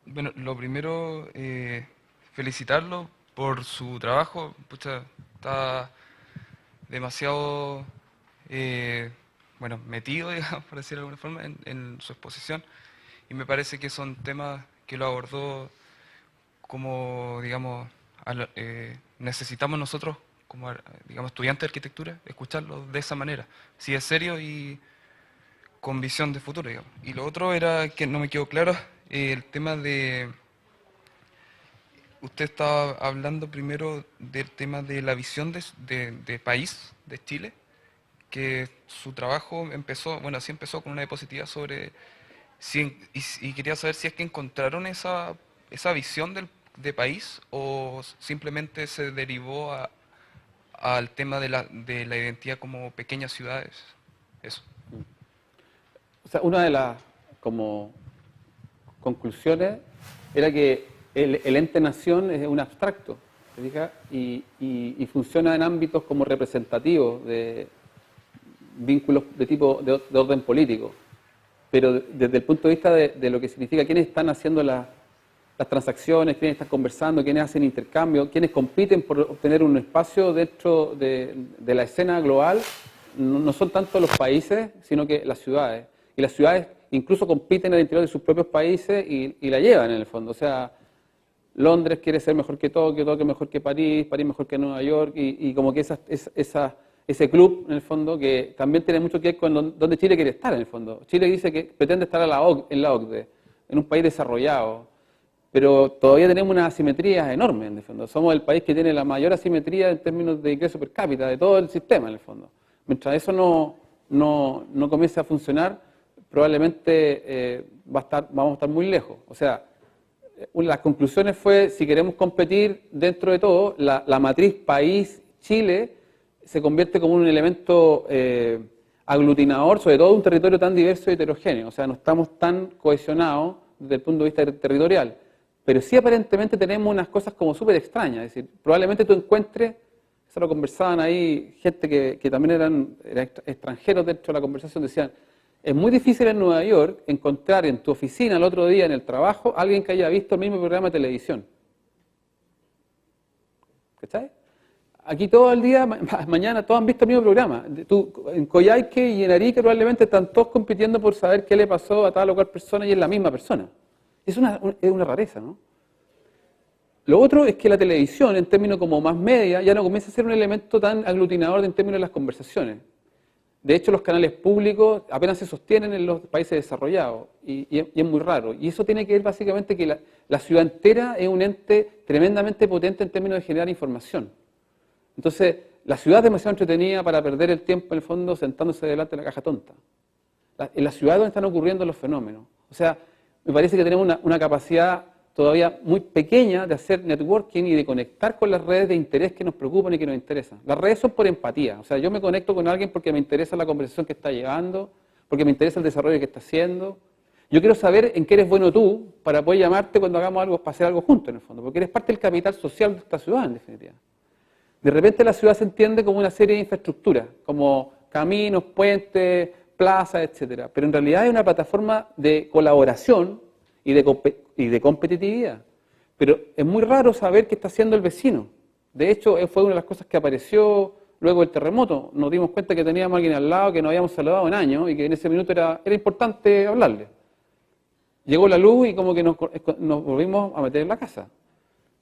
Bueno, lo primero, felicitarlo por su trabajo. Pucha, está demasiado metido, digamos, por decirlo de alguna forma, en su exposición. Y me parece que son temas que lo abordó como, digamos, necesitamos nosotros, como, digamos, estudiantes de arquitectura, escucharlo de esa manera. Si es serio y con visión de futuro, digamos. Y lo otro era que no me quedó claro, el tema de usted estaba hablando primero del tema de la visión de país de Chile, que su trabajo empezó, bueno, sí empezó con una diapositiva sobre, y quería saber si es que encontraron esa visión de país o simplemente se derivó al tema de la identidad como pequeñas ciudades. Eso. O sea, una de las como conclusiones era que el ente nación es un abstracto, ¿te fijas? Y funciona en ámbitos como representativos de vínculos de tipo de orden político, pero desde el punto de vista de lo que significa quiénes están haciendo las transacciones, quiénes están conversando, quiénes hacen intercambio, quiénes compiten por obtener un espacio dentro de la escena global, no son tanto los países, sino que las ciudades. Y las ciudades incluso compiten al interior de sus propios países y la llevan en el fondo. O sea, Londres quiere ser mejor que Tokio, Tokio mejor que París, París mejor que Nueva York, y como que ese club, en el fondo, que también tiene mucho que ver con dónde Chile quiere estar, en el fondo. Chile dice que pretende estar en la OCDE, en un país desarrollado, pero todavía tenemos una asimetría enorme, en el fondo. Somos el país que tiene la mayor asimetría en términos de ingreso per cápita de todo el sistema, en el fondo. Mientras eso no comience a funcionar, probablemente vamos a estar muy lejos. O sea, las conclusiones fue, si queremos competir dentro de todo, la matriz país Chile se convierte como un elemento aglutinador, sobre todo de un territorio tan diverso y heterogéneo. O sea, no estamos tan cohesionados desde el punto de vista territorial. Pero sí aparentemente tenemos unas cosas como súper extrañas. Es decir, probablemente tú encuentres, eso lo conversaban ahí, gente que también eran extranjeros dentro de la conversación, decían, es muy difícil en Nueva York encontrar en tu oficina el otro día en el trabajo alguien que haya visto el mismo programa de televisión. ¿Cachai? Aquí todo el día, mañana, todos han visto el mismo programa. En Coyhaique y en Arica probablemente están todos compitiendo por saber qué le pasó a tal o cual persona y es la misma persona. Es una rareza, ¿no? Lo otro es que la televisión, en términos como más media, ya no comienza a ser un elemento tan aglutinador en términos de las conversaciones. De hecho, los canales públicos apenas se sostienen en los países desarrollados y es muy raro. Y eso tiene que ver básicamente que la ciudad entera es un ente tremendamente potente en términos de generar información. Entonces, la ciudad es demasiado entretenida para perder el tiempo, en el fondo, sentándose delante de la caja tonta. En la ciudad es donde están ocurriendo los fenómenos. O sea, me parece que tenemos una capacidad todavía muy pequeña de hacer networking y de conectar con las redes de interés que nos preocupan y que nos interesan. Las redes son por empatía. O sea, yo me conecto con alguien porque me interesa la conversación que está llevando, porque me interesa el desarrollo que está haciendo. Yo quiero saber en qué eres bueno tú para poder llamarte cuando hagamos algo, para hacer algo juntos, en el fondo, porque eres parte del capital social de esta ciudad, en definitiva. De repente la ciudad se entiende como una serie de infraestructuras, como caminos, puentes, plazas, etcétera. Pero en realidad es una plataforma de colaboración y de competitividad. Pero es muy raro saber qué está haciendo el vecino. De hecho, fue una de las cosas que apareció luego del terremoto. Nos dimos cuenta que teníamos a alguien al lado que no habíamos saludado en años y que en ese minuto era importante hablarle. Llegó la luz y como que nos volvimos a meter en la casa.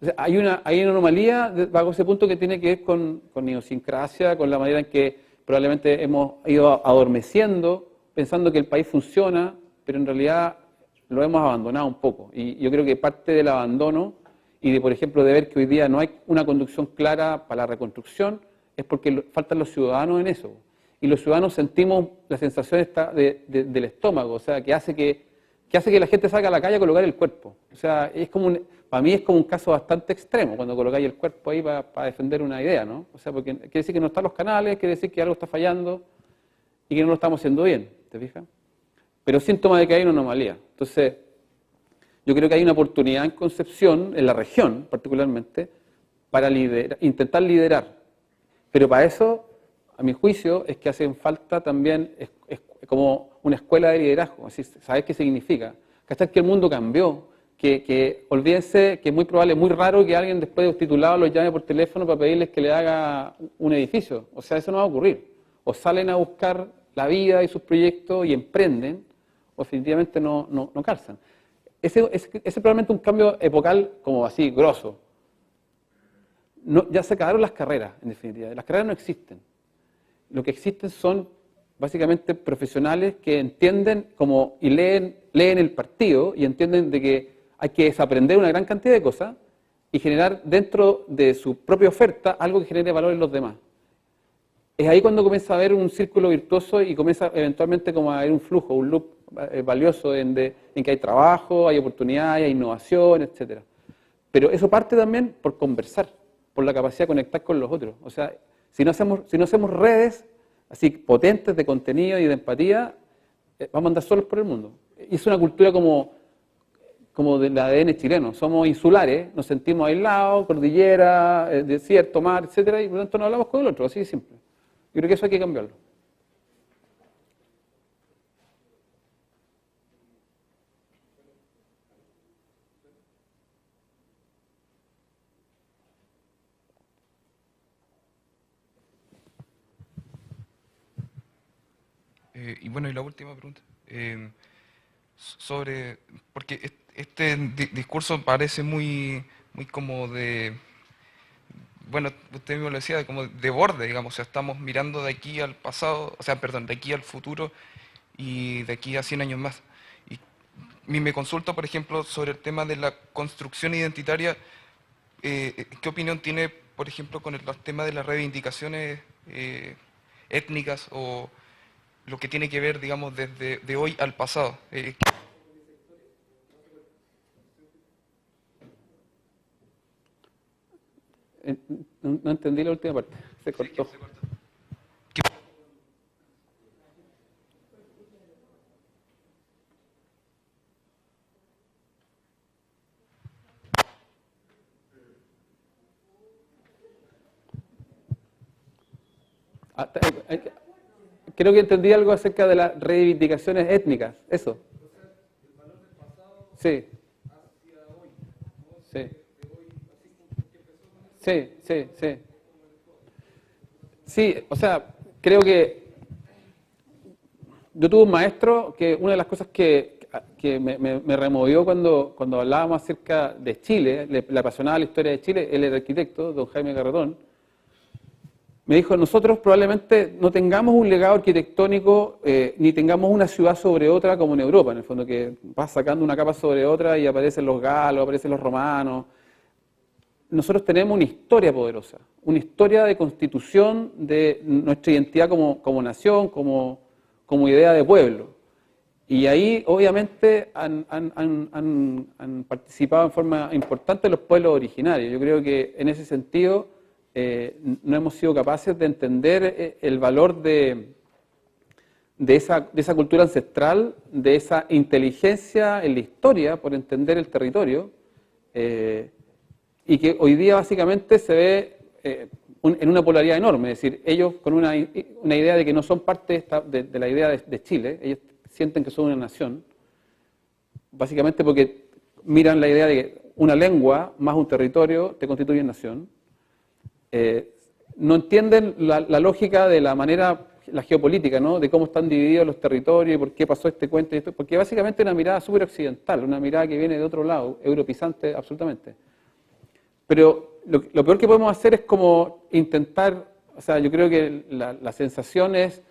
O sea, hay una anomalía bajo ese punto que tiene que ver con idiosincrasia, con la manera en que probablemente hemos ido adormeciendo, pensando que el país funciona, pero en realidad lo hemos abandonado un poco. Y yo creo que parte del abandono y de, por ejemplo, de ver que hoy día no hay una conducción clara para la reconstrucción, es porque faltan los ciudadanos en eso. Y los ciudadanos sentimos la sensación del estómago, o sea, que hace que la gente salga a la calle a colocar el cuerpo. O sea, para mí es como un caso bastante extremo cuando colocáis el cuerpo ahí para defender una idea, ¿no? O sea, porque quiere decir que no están los canales, quiere decir que algo está fallando y que no lo estamos haciendo bien, ¿te fijas? Pero síntoma de que hay una anomalía. Entonces, yo creo que hay una oportunidad en Concepción, en la región particularmente, para intentar liderar. Pero para eso, a mi juicio, es que hacen falta también como una escuela de liderazgo. Así, ¿sabes qué significa? ¿Cachai? Que el mundo cambió. Que olvídense que es muy probable, muy raro que alguien después de titulado los llame por teléfono para pedirles que le haga un edificio. O sea, eso no va a ocurrir. O salen a buscar la vida y sus proyectos y emprenden, o definitivamente no calzan. Ese es probablemente un cambio epocal como así, grosso. Ya se acabaron las carreras, en definitiva. Las carreras no existen. Lo que existen son básicamente profesionales que entienden leen el partido y entienden de que hay que desaprender una gran cantidad de cosas y generar dentro de su propia oferta algo que genere valor en los demás. Es ahí cuando comienza a haber un círculo virtuoso y comienza eventualmente como a haber un flujo, un loop valioso en que hay trabajo, hay oportunidades, hay innovación, etc. Pero eso parte también por conversar, por la capacidad de conectar con los otros. O sea, si no hacemos redes así potentes de contenido y de empatía, vamos a andar solos por el mundo. Y es una cultura como del ADN chileno. Somos insulares, nos sentimos aislados, cordillera, desierto, mar, etcétera, y por lo tanto no hablamos con el otro, así de simple. Yo creo que eso hay que cambiarlo. Y bueno, y la última pregunta. Porque este discurso parece muy como bueno, usted mismo lo decía, como de borde, digamos, o sea, estamos mirando de aquí al pasado, o sea, perdón, de aquí al futuro y de aquí a 100 años más. Y me consulto, por ejemplo, sobre el tema de la construcción identitaria. ¿Qué opinión tiene, por ejemplo, con el tema de las reivindicaciones étnicas o lo que tiene que ver, digamos, desde de hoy al pasado? No entendí la última parte, se cortó. Creo que entendí algo acerca de las reivindicaciones étnicas, eso. Sí. Sí. Sí, sí, sí. Sí, o sea, creo que yo tuve un maestro que una de las cosas que me removió cuando hablábamos acerca de Chile, le apasionaba la historia de Chile, él era arquitecto, don Jaime Garretón, me dijo, nosotros probablemente no tengamos un legado arquitectónico ni tengamos una ciudad sobre otra como en Europa, en el fondo, que vas sacando una capa sobre otra y aparecen los galos, aparecen los romanos. Nosotros tenemos una historia poderosa, una historia de constitución de nuestra identidad como nación, como idea de pueblo. Y ahí, obviamente, han participado en forma importante los pueblos originarios. Yo creo que en ese sentido no hemos sido capaces de entender el valor de esa cultura ancestral, de esa inteligencia en la historia por entender el territorio, y que hoy día básicamente se ve en una polaridad enorme, es decir, ellos con una idea de que no son parte de la idea de Chile, ellos sienten que son una nación, básicamente porque miran la idea de que una lengua más un territorio te constituye nación, no entienden la lógica de la manera, la geopolítica, ¿no? De cómo están divididos los territorios y por qué pasó este cuento y esto, porque básicamente es una mirada súper occidental, una mirada que viene de otro lado, europizante absolutamente. Pero lo peor que podemos hacer es como intentar, o sea, yo creo que la sensación es,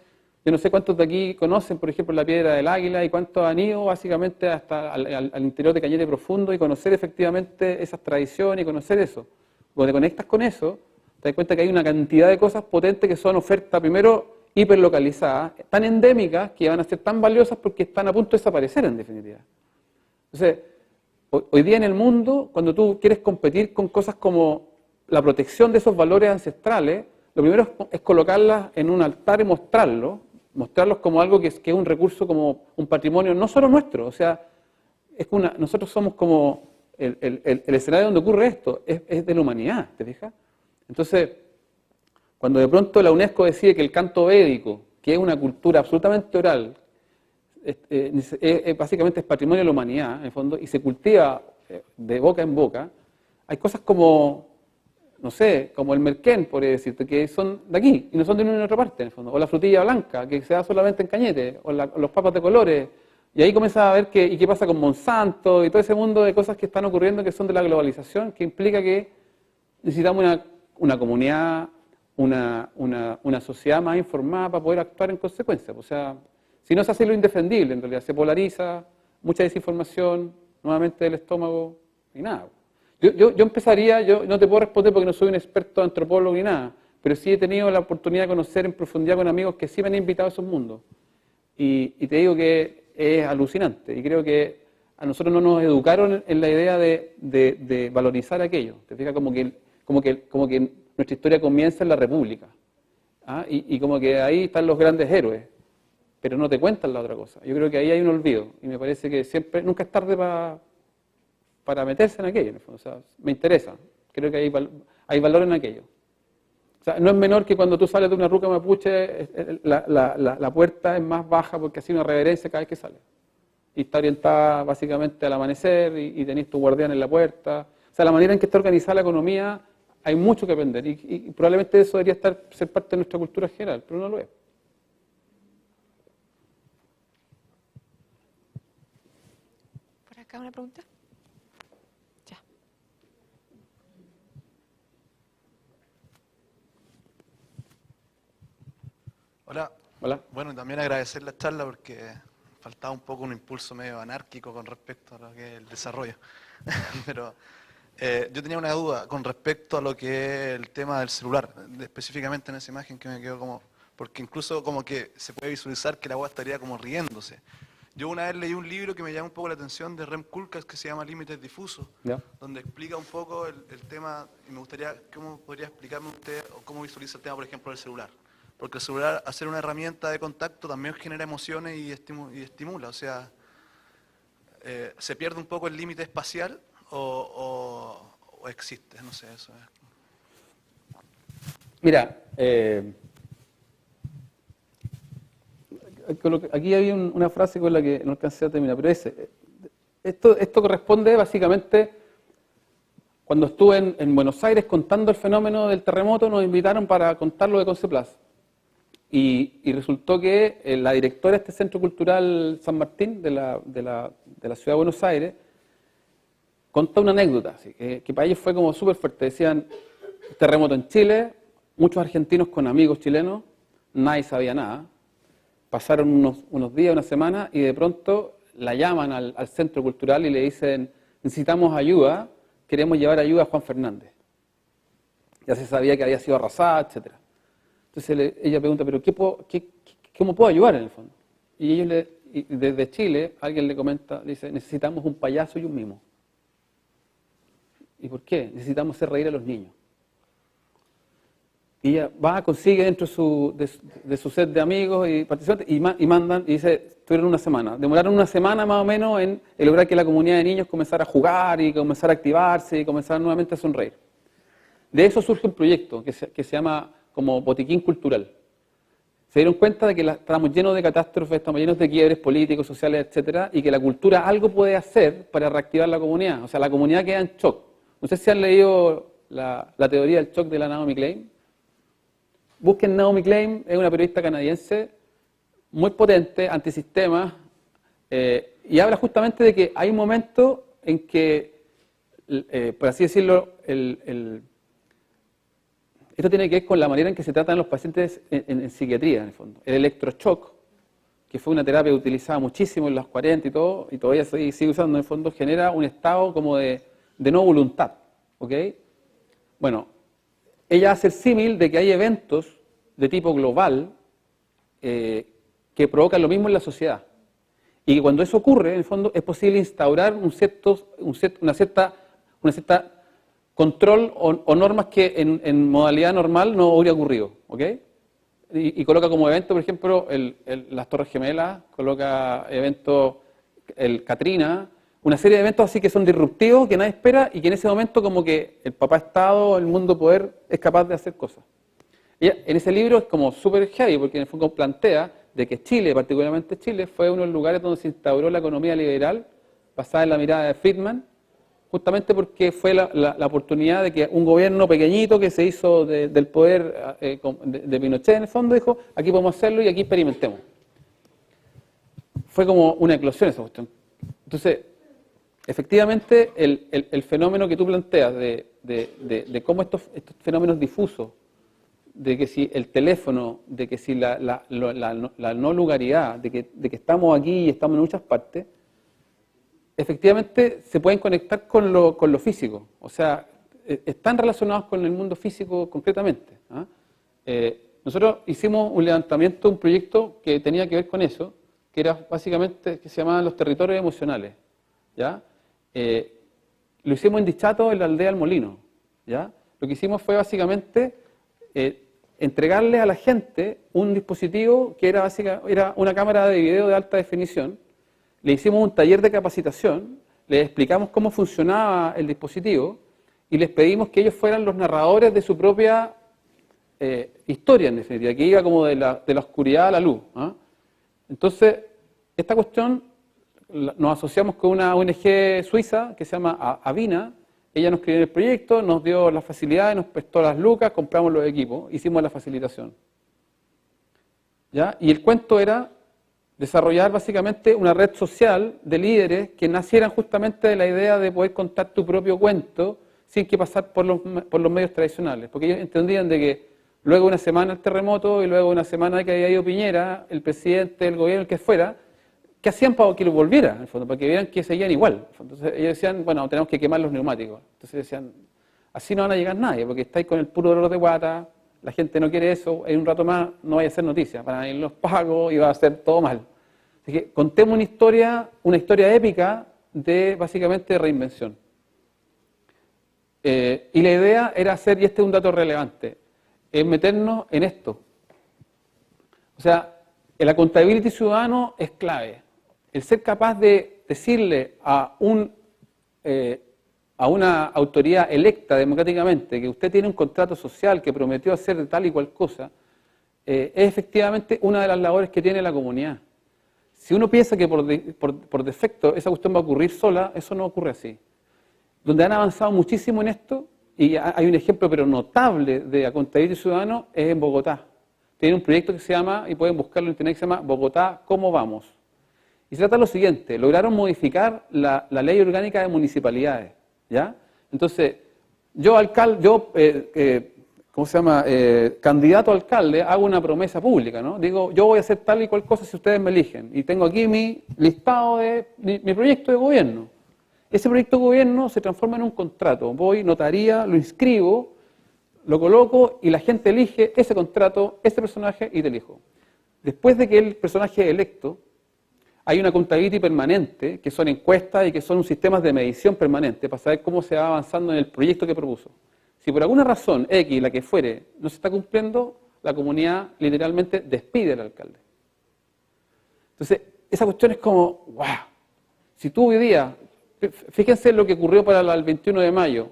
yo no sé cuántos de aquí conocen, por ejemplo, la Piedra del Águila y cuántos han ido básicamente hasta al interior de Cañete Profundo y conocer efectivamente esas tradiciones y conocer eso. Cuando te conectas con eso, te das cuenta que hay una cantidad de cosas potentes que son ofertas, primero, hiperlocalizadas, tan endémicas que van a ser tan valiosas porque están a punto de desaparecer en definitiva. Entonces, hoy día en el mundo, cuando tú quieres competir con cosas como la protección de esos valores ancestrales, lo primero es colocarlas en un altar y mostrarlos como algo que es un recurso, como un patrimonio no solo nuestro, o sea, nosotros somos como el escenario donde ocurre esto, es de la humanidad, ¿te fijas? Entonces, cuando de pronto la UNESCO decide que el canto védico, que es una cultura absolutamente oral, básicamente es patrimonio de la humanidad, en el fondo, y se cultiva de boca en boca, hay cosas como, no sé, como el merquén, por decirte, que son de aquí, y no son de ninguna otra parte, en el fondo, o la frutilla blanca, que se da solamente en Cañete, o los papas de colores, y ahí comienza a ver qué pasa con Monsanto, y todo ese mundo de cosas que están ocurriendo que son de la globalización, que implica que necesitamos una comunidad, una sociedad más informada para poder actuar en consecuencia, o sea, si no se hace lo indefendible, en realidad se polariza, mucha desinformación, nuevamente del estómago y nada. Yo empezaría, yo no te puedo responder porque no soy un experto antropólogo ni nada, pero sí he tenido la oportunidad de conocer en profundidad con amigos que sí me han invitado a esos mundos. Y te digo que es alucinante. Y creo que a nosotros no nos educaron en la idea de valorizar aquello. Te fijas como que nuestra historia comienza en la República. ¿Ah? Y como que ahí están los grandes héroes, pero no te cuentan la otra cosa. Yo creo que ahí hay un olvido. Y me parece que nunca es tarde para meterse en aquello. En el fondo. O sea, me interesa. Creo que hay valor en aquello. O sea, no es menor que cuando tú sales de una ruca mapuche, la puerta es más baja porque hace una reverencia cada vez que sales. Y está orientada básicamente al amanecer y tenés tu guardián en la puerta. O sea, la manera en que está organizada la economía, hay mucho que aprender. Y probablemente eso debería ser parte de nuestra cultura general, pero no lo es. ¿Por acá una pregunta? Ya. Hola. Hola. Bueno, también agradecer la charla porque faltaba un poco un impulso medio anárquico con respecto a lo que es el desarrollo. Pero yo tenía una duda con respecto a lo que es el tema del celular, específicamente en esa imagen que me quedó como... Porque incluso como que se puede visualizar que la agua estaría como riéndose. Yo una vez leí un libro que me llamó un poco la atención de Rem Koolhaas que se llama Límites Difusos, ¿Ya? donde explica un poco el tema, y me gustaría, ¿cómo podría explicarme usted o cómo visualiza el tema, por ejemplo, del celular? Porque el celular, al ser una herramienta de contacto, también genera emociones y estimula. O sea, ¿se pierde un poco el límite espacial o existe? No sé, eso es. Mira, aquí había una frase con la que no alcancé a terminar, pero esto corresponde básicamente, cuando estuve en Buenos Aires contando el fenómeno del terremoto, nos invitaron para contarlo de Conceplas. Y resultó que la directora de este Centro Cultural San Martín de la Ciudad de Buenos Aires contó una anécdota, así, que para ellos fue como súper fuerte. Decían, terremoto en Chile, muchos argentinos con amigos chilenos, nadie sabía nada. Pasaron unos días, una semana, y de pronto la llaman al Centro Cultural y le dicen, necesitamos ayuda, queremos llevar ayuda a Juan Fernández. Ya se sabía que había sido arrasada, etcétera. Entonces ella pregunta, ¿pero cómo puedo ayudar en el fondo? Y ellos desde Chile, alguien le comenta, le dice, necesitamos un payaso y un mimo. ¿Y por qué? Necesitamos hacer reír a los niños. Y ella consigue dentro de su set de amigos y participantes y mandan, y dice, estuvieron una semana. Demoraron una semana más o menos en lograr que la comunidad de niños comenzara a jugar y comenzara a activarse y comenzara nuevamente a sonreír. De eso surge un proyecto que se llama como botiquín cultural. Se dieron cuenta de que estábamos llenos de catástrofes, estamos llenos de quiebres políticos, sociales, etcétera, y que la cultura algo puede hacer para reactivar la comunidad. O sea, la comunidad queda en shock. No sé si han leído la teoría del shock de la Naomi Klein. Busquen Naomi Klein, es una periodista canadiense muy potente, antisistema, y habla justamente de que hay un momento en que, por así decirlo, esto tiene que ver con la manera en que se tratan los pacientes en psiquiatría, en el fondo. El electroshock, que fue una terapia utilizada muchísimo en los 40 y todo, y todavía se sigue usando en el fondo, genera un estado como de no voluntad. ¿Ok? Bueno, ella hace el símil de que hay eventos de tipo global que provocan lo mismo en la sociedad. Y cuando eso ocurre, en el fondo, es posible instaurar una cierta control o normas que en modalidad normal no habría ocurrido. ¿Ok? Y coloca como evento, por ejemplo, las Torres Gemelas, coloca eventos, el Katrina, una serie de eventos así que son disruptivos, que nadie espera y que en ese momento como que el papá Estado, el mundo poder, es capaz de hacer cosas. Y en ese libro es como súper heavy porque en el fondo plantea de que Chile, particularmente Chile, fue uno de los lugares donde se instauró la economía liberal basada en la mirada de Friedman, justamente porque fue la oportunidad de que un gobierno pequeñito que se hizo del poder de Pinochet en el fondo dijo, aquí podemos hacerlo y aquí experimentemos. Fue como una eclosión esa cuestión. Entonces, efectivamente, el fenómeno que tú planteas de cómo estos fenómenos difusos, de que si el teléfono, de que si la no lugaridad, de que estamos aquí y estamos en muchas partes, efectivamente se pueden conectar con lo físico, o sea, están relacionados con el mundo físico concretamente. ¿Ah? Nosotros hicimos un levantamiento, un proyecto que tenía que ver con eso, que era básicamente, que se llamaban los territorios emocionales. ¿Ya? Lo hicimos en Dichato, en la aldea del Molino. ¿Ya? Lo que hicimos fue básicamente entregarle a la gente un dispositivo que era una cámara de video de alta definición. Le hicimos un taller de capacitación, les explicamos cómo funcionaba el dispositivo y les pedimos que ellos fueran los narradores de su propia historia, en definitiva, que iba como de la oscuridad a la luz. ¿Ah? Entonces, esta cuestión nos asociamos con una ONG suiza que se llama Avina. Ella nos escribió el proyecto, nos dio las facilidades, nos prestó las lucas, compramos los equipos, hicimos la facilitación. ¿Ya? Y el cuento era desarrollar básicamente una red social de líderes que nacieran justamente de la idea de poder contar tu propio cuento sin que pasar por los medios tradicionales. Porque ellos entendían de que luego de una semana el terremoto y luego de una semana que había ido Piñera, el presidente, el gobierno, el que fuera, ¿qué hacían para que lo volviera, en el fondo? Para que vieran que seguían igual. Entonces ellos decían, bueno, tenemos que quemar los neumáticos. Entonces decían, así no van a llegar nadie, porque estáis con el puro dolor de guata, la gente no quiere eso, en un rato más no vaya a ser noticia, van a ir los pagos y va a ser todo mal. Así que contemos una historia épica de básicamente de reinvención. Y la idea era hacer, y este es un dato relevante, es meternos en esto. O sea, el accountability ciudadano es clave. El ser capaz de decirle a una autoridad electa democráticamente que usted tiene un contrato social que prometió hacer de tal y cual cosa, es efectivamente una de las labores que tiene la comunidad. Si uno piensa que por defecto esa cuestión va a ocurrir sola, eso no ocurre así. Donde han avanzado muchísimo en esto, y hay un ejemplo pero notable de accountability ciudadano, es en Bogotá. Tiene un proyecto que se llama, y pueden buscarlo en internet, que se llama Bogotá, ¿cómo vamos? Y se trata de lo siguiente, lograron modificar la ley orgánica de municipalidades, ¿ya? Entonces, candidato a alcalde, hago una promesa pública, ¿no? Digo, yo voy a hacer tal y cual cosa si ustedes me eligen, y tengo aquí mi listado de mi proyecto de gobierno. Ese proyecto de gobierno se transforma en un contrato, voy, notaría, lo inscribo, lo coloco y la gente elige ese contrato, ese personaje y te elijo. Después de que el personaje es electo, hay una accountability permanente, que son encuestas y que son sistemas de medición permanente para saber cómo se va avanzando en el proyecto que propuso. Si por alguna razón X, la que fuere, no se está cumpliendo, la comunidad literalmente despide al alcalde. Entonces, esa cuestión es como, wow, si tú hoy día, fíjense lo que ocurrió para el 21 de mayo,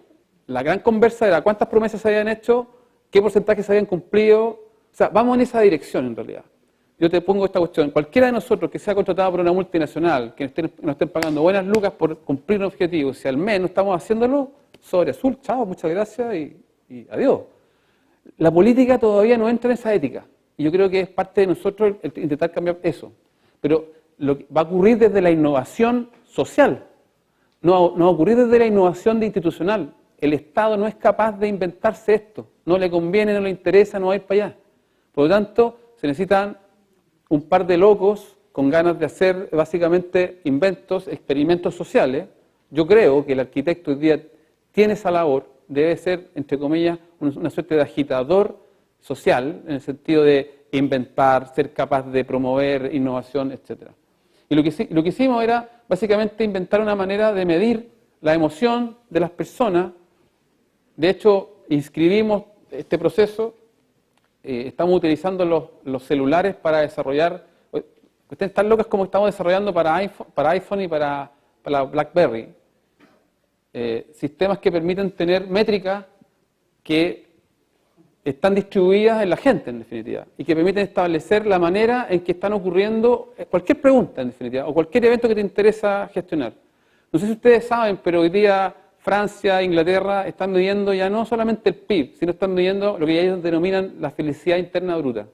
la gran conversa era cuántas promesas se habían hecho, qué porcentaje se habían cumplido. O sea, vamos en esa dirección en realidad. Yo te pongo esta cuestión. Cualquiera de nosotros que sea contratado por una multinacional, que nos estén pagando buenas lucas por cumplir un objetivo, si al menos estamos haciéndolo, sobre azul, chao, muchas gracias y adiós. La política todavía no entra en esa ética. Y yo creo que es parte de nosotros intentar cambiar eso. Pero lo que va a ocurrir desde la innovación social. No va a ocurrir desde la innovación institucional. El Estado no es capaz de inventarse esto. No le conviene, no le interesa, no va a ir para allá. Por lo tanto, se necesitan un par de locos con ganas de hacer básicamente inventos, experimentos sociales. Yo creo que el arquitecto hoy día tiene esa labor, debe ser, entre comillas, una suerte de agitador social, en el sentido de inventar, ser capaz de promover innovación, etc. Y lo que hicimos era básicamente inventar una manera de medir la emoción de las personas. De hecho, inscribimos este proceso, estamos utilizando los celulares para desarrollar, ustedes están locos como estamos desarrollando para iPhone y para BlackBerry, sistemas que permiten tener métricas que están distribuidas en la gente, en definitiva, y que permiten establecer la manera en que están ocurriendo cualquier pregunta, en definitiva, o cualquier evento que te interesa gestionar. No sé si ustedes saben, pero hoy día Francia, Inglaterra están midiendo ya no solamente el PIB, sino están midiendo lo que ellos denominan la felicidad interna bruta.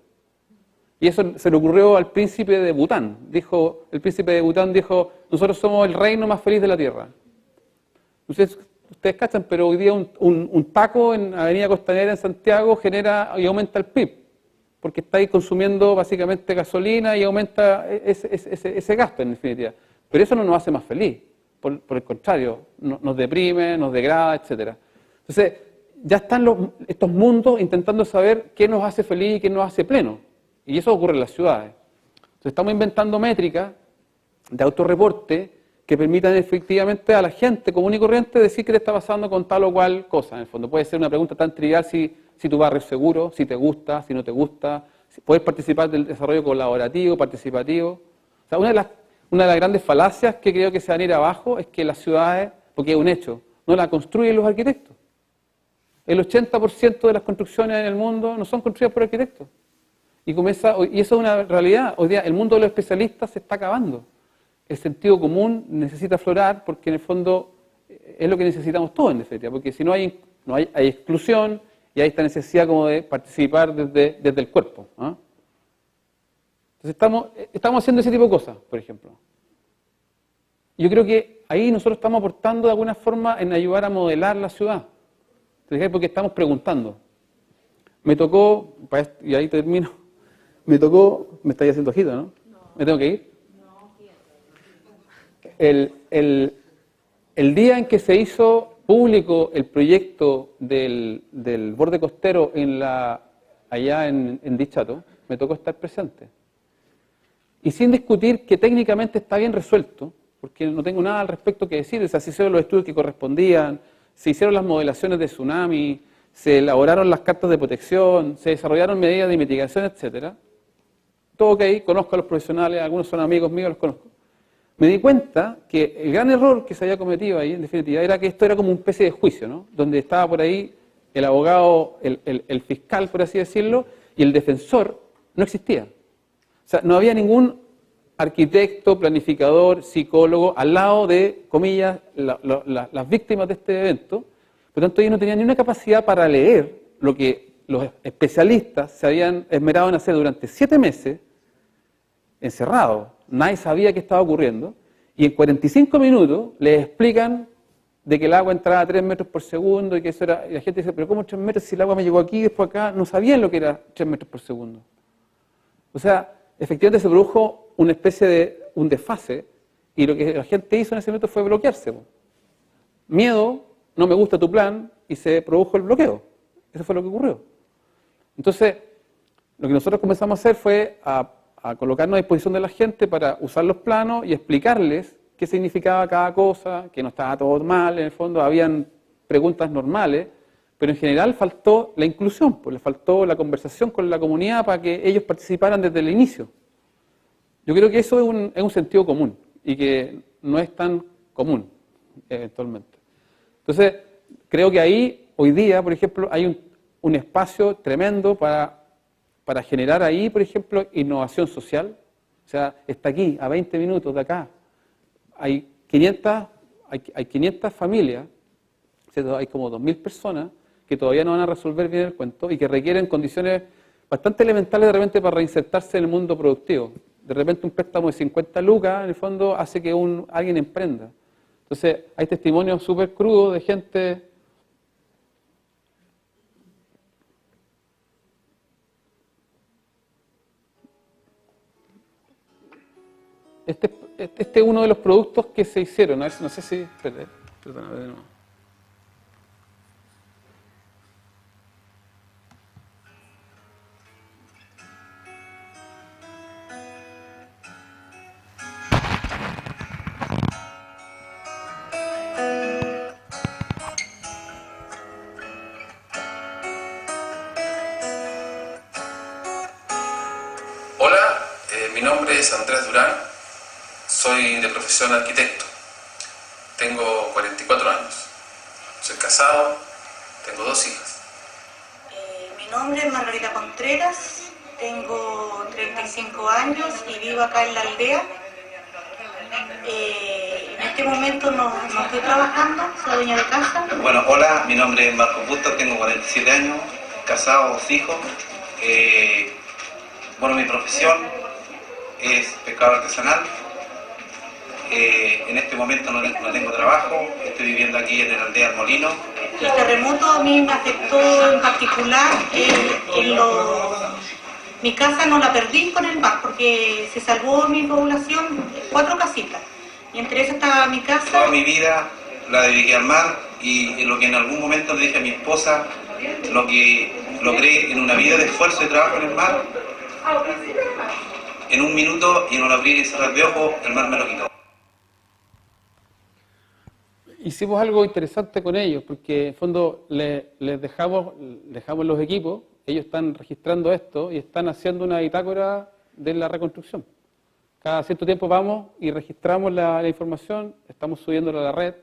Y eso se le ocurrió al príncipe de Bután. El príncipe de Bután dijo, nosotros somos el reino más feliz de la tierra. Ustedes cachan, pero hoy día un taco en Avenida Costanera en Santiago genera y aumenta el PIB, porque está ahí consumiendo básicamente gasolina y aumenta ese gasto en definitiva. Pero eso no nos hace más feliz. por el contrario, nos deprime, nos degrada, etc. Entonces, ya están estos mundos intentando saber qué nos hace feliz y qué nos hace pleno. Y eso ocurre en las ciudades. Entonces, estamos inventando métricas de autorreporte que permitan efectivamente a la gente común y corriente decir qué te está pasando con tal o cual cosa. En el fondo puede ser una pregunta tan trivial si tu barrio es seguro, si te gusta, si no te gusta, si puedes participar del desarrollo colaborativo, participativo. O sea, una de las grandes falacias que creo que se van a ir abajo es que las ciudades, porque es un hecho, no las construyen los arquitectos. El 80% de las construcciones en el mundo no son construidas por arquitectos. Y eso es una realidad. Hoy día el mundo de los especialistas se está acabando. El sentido común necesita aflorar porque en el fondo es lo que necesitamos todos en definitiva, porque si no hay exclusión y hay esta necesidad como de participar desde el cuerpo. ¿Ah? Entonces estamos haciendo ese tipo de cosas, por ejemplo. Yo creo que ahí nosotros estamos aportando de alguna forma en ayudar a modelar la ciudad. Porque estamos preguntando. Me tocó, y ahí termino, me estáis haciendo ojito, ¿no? ¿Me tengo que ir? El día en que se hizo público el proyecto del borde costero allá en Dichato, me tocó estar presente. Y sin discutir que técnicamente está bien resuelto, porque no tengo nada al respecto que decir, o sea, se hicieron los estudios que correspondían, se hicieron las modelaciones de tsunami, se elaboraron las cartas de protección, se desarrollaron medidas de mitigación, etcétera. Todo ok, conozco a los profesionales, algunos son amigos míos, los conozco. Me di cuenta que el gran error que se había cometido ahí, en definitiva, era que esto era como una especie de juicio, ¿no? Donde estaba por ahí el abogado, el fiscal, por así decirlo, y el defensor no existía. O sea, no había ningún arquitecto, planificador, psicólogo, al lado de, comillas, las víctimas de este evento. Por lo tanto, ellos no tenían ni una capacidad para leer lo que los especialistas se habían esmerado en hacer durante 7 meses, encerrados. Nadie sabía qué estaba ocurriendo. Y en 45 minutos les explican de que el agua entraba a 3 metros por segundo y que eso era... Y la gente dice, pero ¿cómo 3 metros si el agua me llegó aquí y después acá? No sabían lo que era 3 metros por segundo. O sea, efectivamente se produjo una especie de un desfase y lo que la gente hizo en ese momento fue bloquearse. Miedo, no me gusta tu plan y se produjo el bloqueo. Eso fue lo que ocurrió. Entonces, lo que nosotros comenzamos a hacer fue a colocarnos a disposición de la gente para usar los planos y explicarles qué significaba cada cosa, que no estaba todo mal, en el fondo habían preguntas normales, pero en general faltó la inclusión, pues les faltó la conversación con la comunidad para que ellos participaran desde el inicio. Yo creo que eso es un sentido común y que no es tan común eventualmente. Entonces, creo que ahí, hoy día, por ejemplo, hay un espacio tremendo para generar ahí, por ejemplo, innovación social. O sea, está aquí, a 20 minutos de acá. Hay 500 familias, ¿cierto? Hay como 2.000 personas que todavía no van a resolver bien el cuento y que requieren condiciones bastante elementales de repente para reinsertarse en el mundo productivo. De repente un préstamo de 50 lucas, en el fondo, hace que alguien emprenda. Entonces, hay testimonios súper crudos de gente... Este es uno de los productos que se hicieron. A ver, no sé si... Perdón, de nuevo. Hola, mi nombre es Andrés Durán, soy de profesión arquitecto, tengo 44 años, soy casado, tengo 2 hijas. Mi nombre es Margarita Contreras, tengo 35 años y vivo acá en la aldea. En este momento no estoy trabajando, soy dueña de casa. Bueno, hola, mi nombre es Marco Busto, tengo 47 años, casado, 2 hijos. Bueno, mi profesión es pescador artesanal. En este momento no tengo trabajo, estoy viviendo aquí en la aldea del Molino. El terremoto a mí me afectó en particular mi casa no la perdí con el mar porque se salvó mi población, 4 casitas. Y entre eso estaba mi casa. Toda mi vida la dediqué al mar y lo que en algún momento le dije a mi esposa, lo que logré en una vida de esfuerzo y trabajo en el mar, en un minuto y en un abrir y cerrar de ojos, el mar me lo quitó. Hicimos algo interesante con ellos, porque en fondo les dejamos los equipos, ellos están registrando esto y están haciendo una bitácora de la reconstrucción. Cada cierto tiempo vamos y registramos la información, estamos subiéndola a la red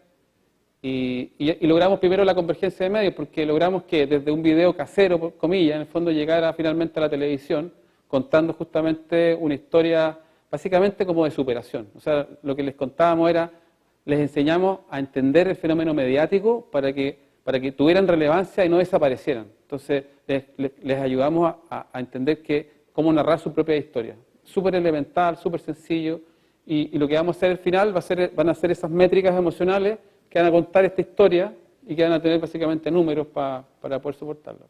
y logramos primero la convergencia de medios, porque logramos que desde un video casero, por comillas, en el fondo llegara finalmente a la televisión, contando justamente una historia básicamente como de superación. O sea, lo que les contábamos era, les enseñamos a entender el fenómeno mediático para que tuvieran relevancia y no desaparecieran. Entonces, les ayudamos a entender cómo narrar su propia historia. Súper elemental, súper sencillo, y lo que vamos a hacer al final van a ser esas métricas emocionales que van a contar esta historia y que van a tener básicamente números para poder soportarlo.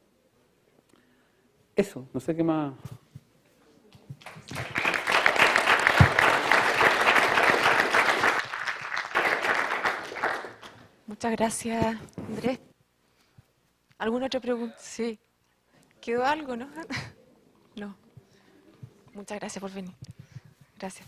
Eso, no sé qué más. Muchas gracias, Andrés. ¿Alguna otra pregunta? Sí. ¿Quedó algo, no? No. Muchas gracias por venir. Gracias.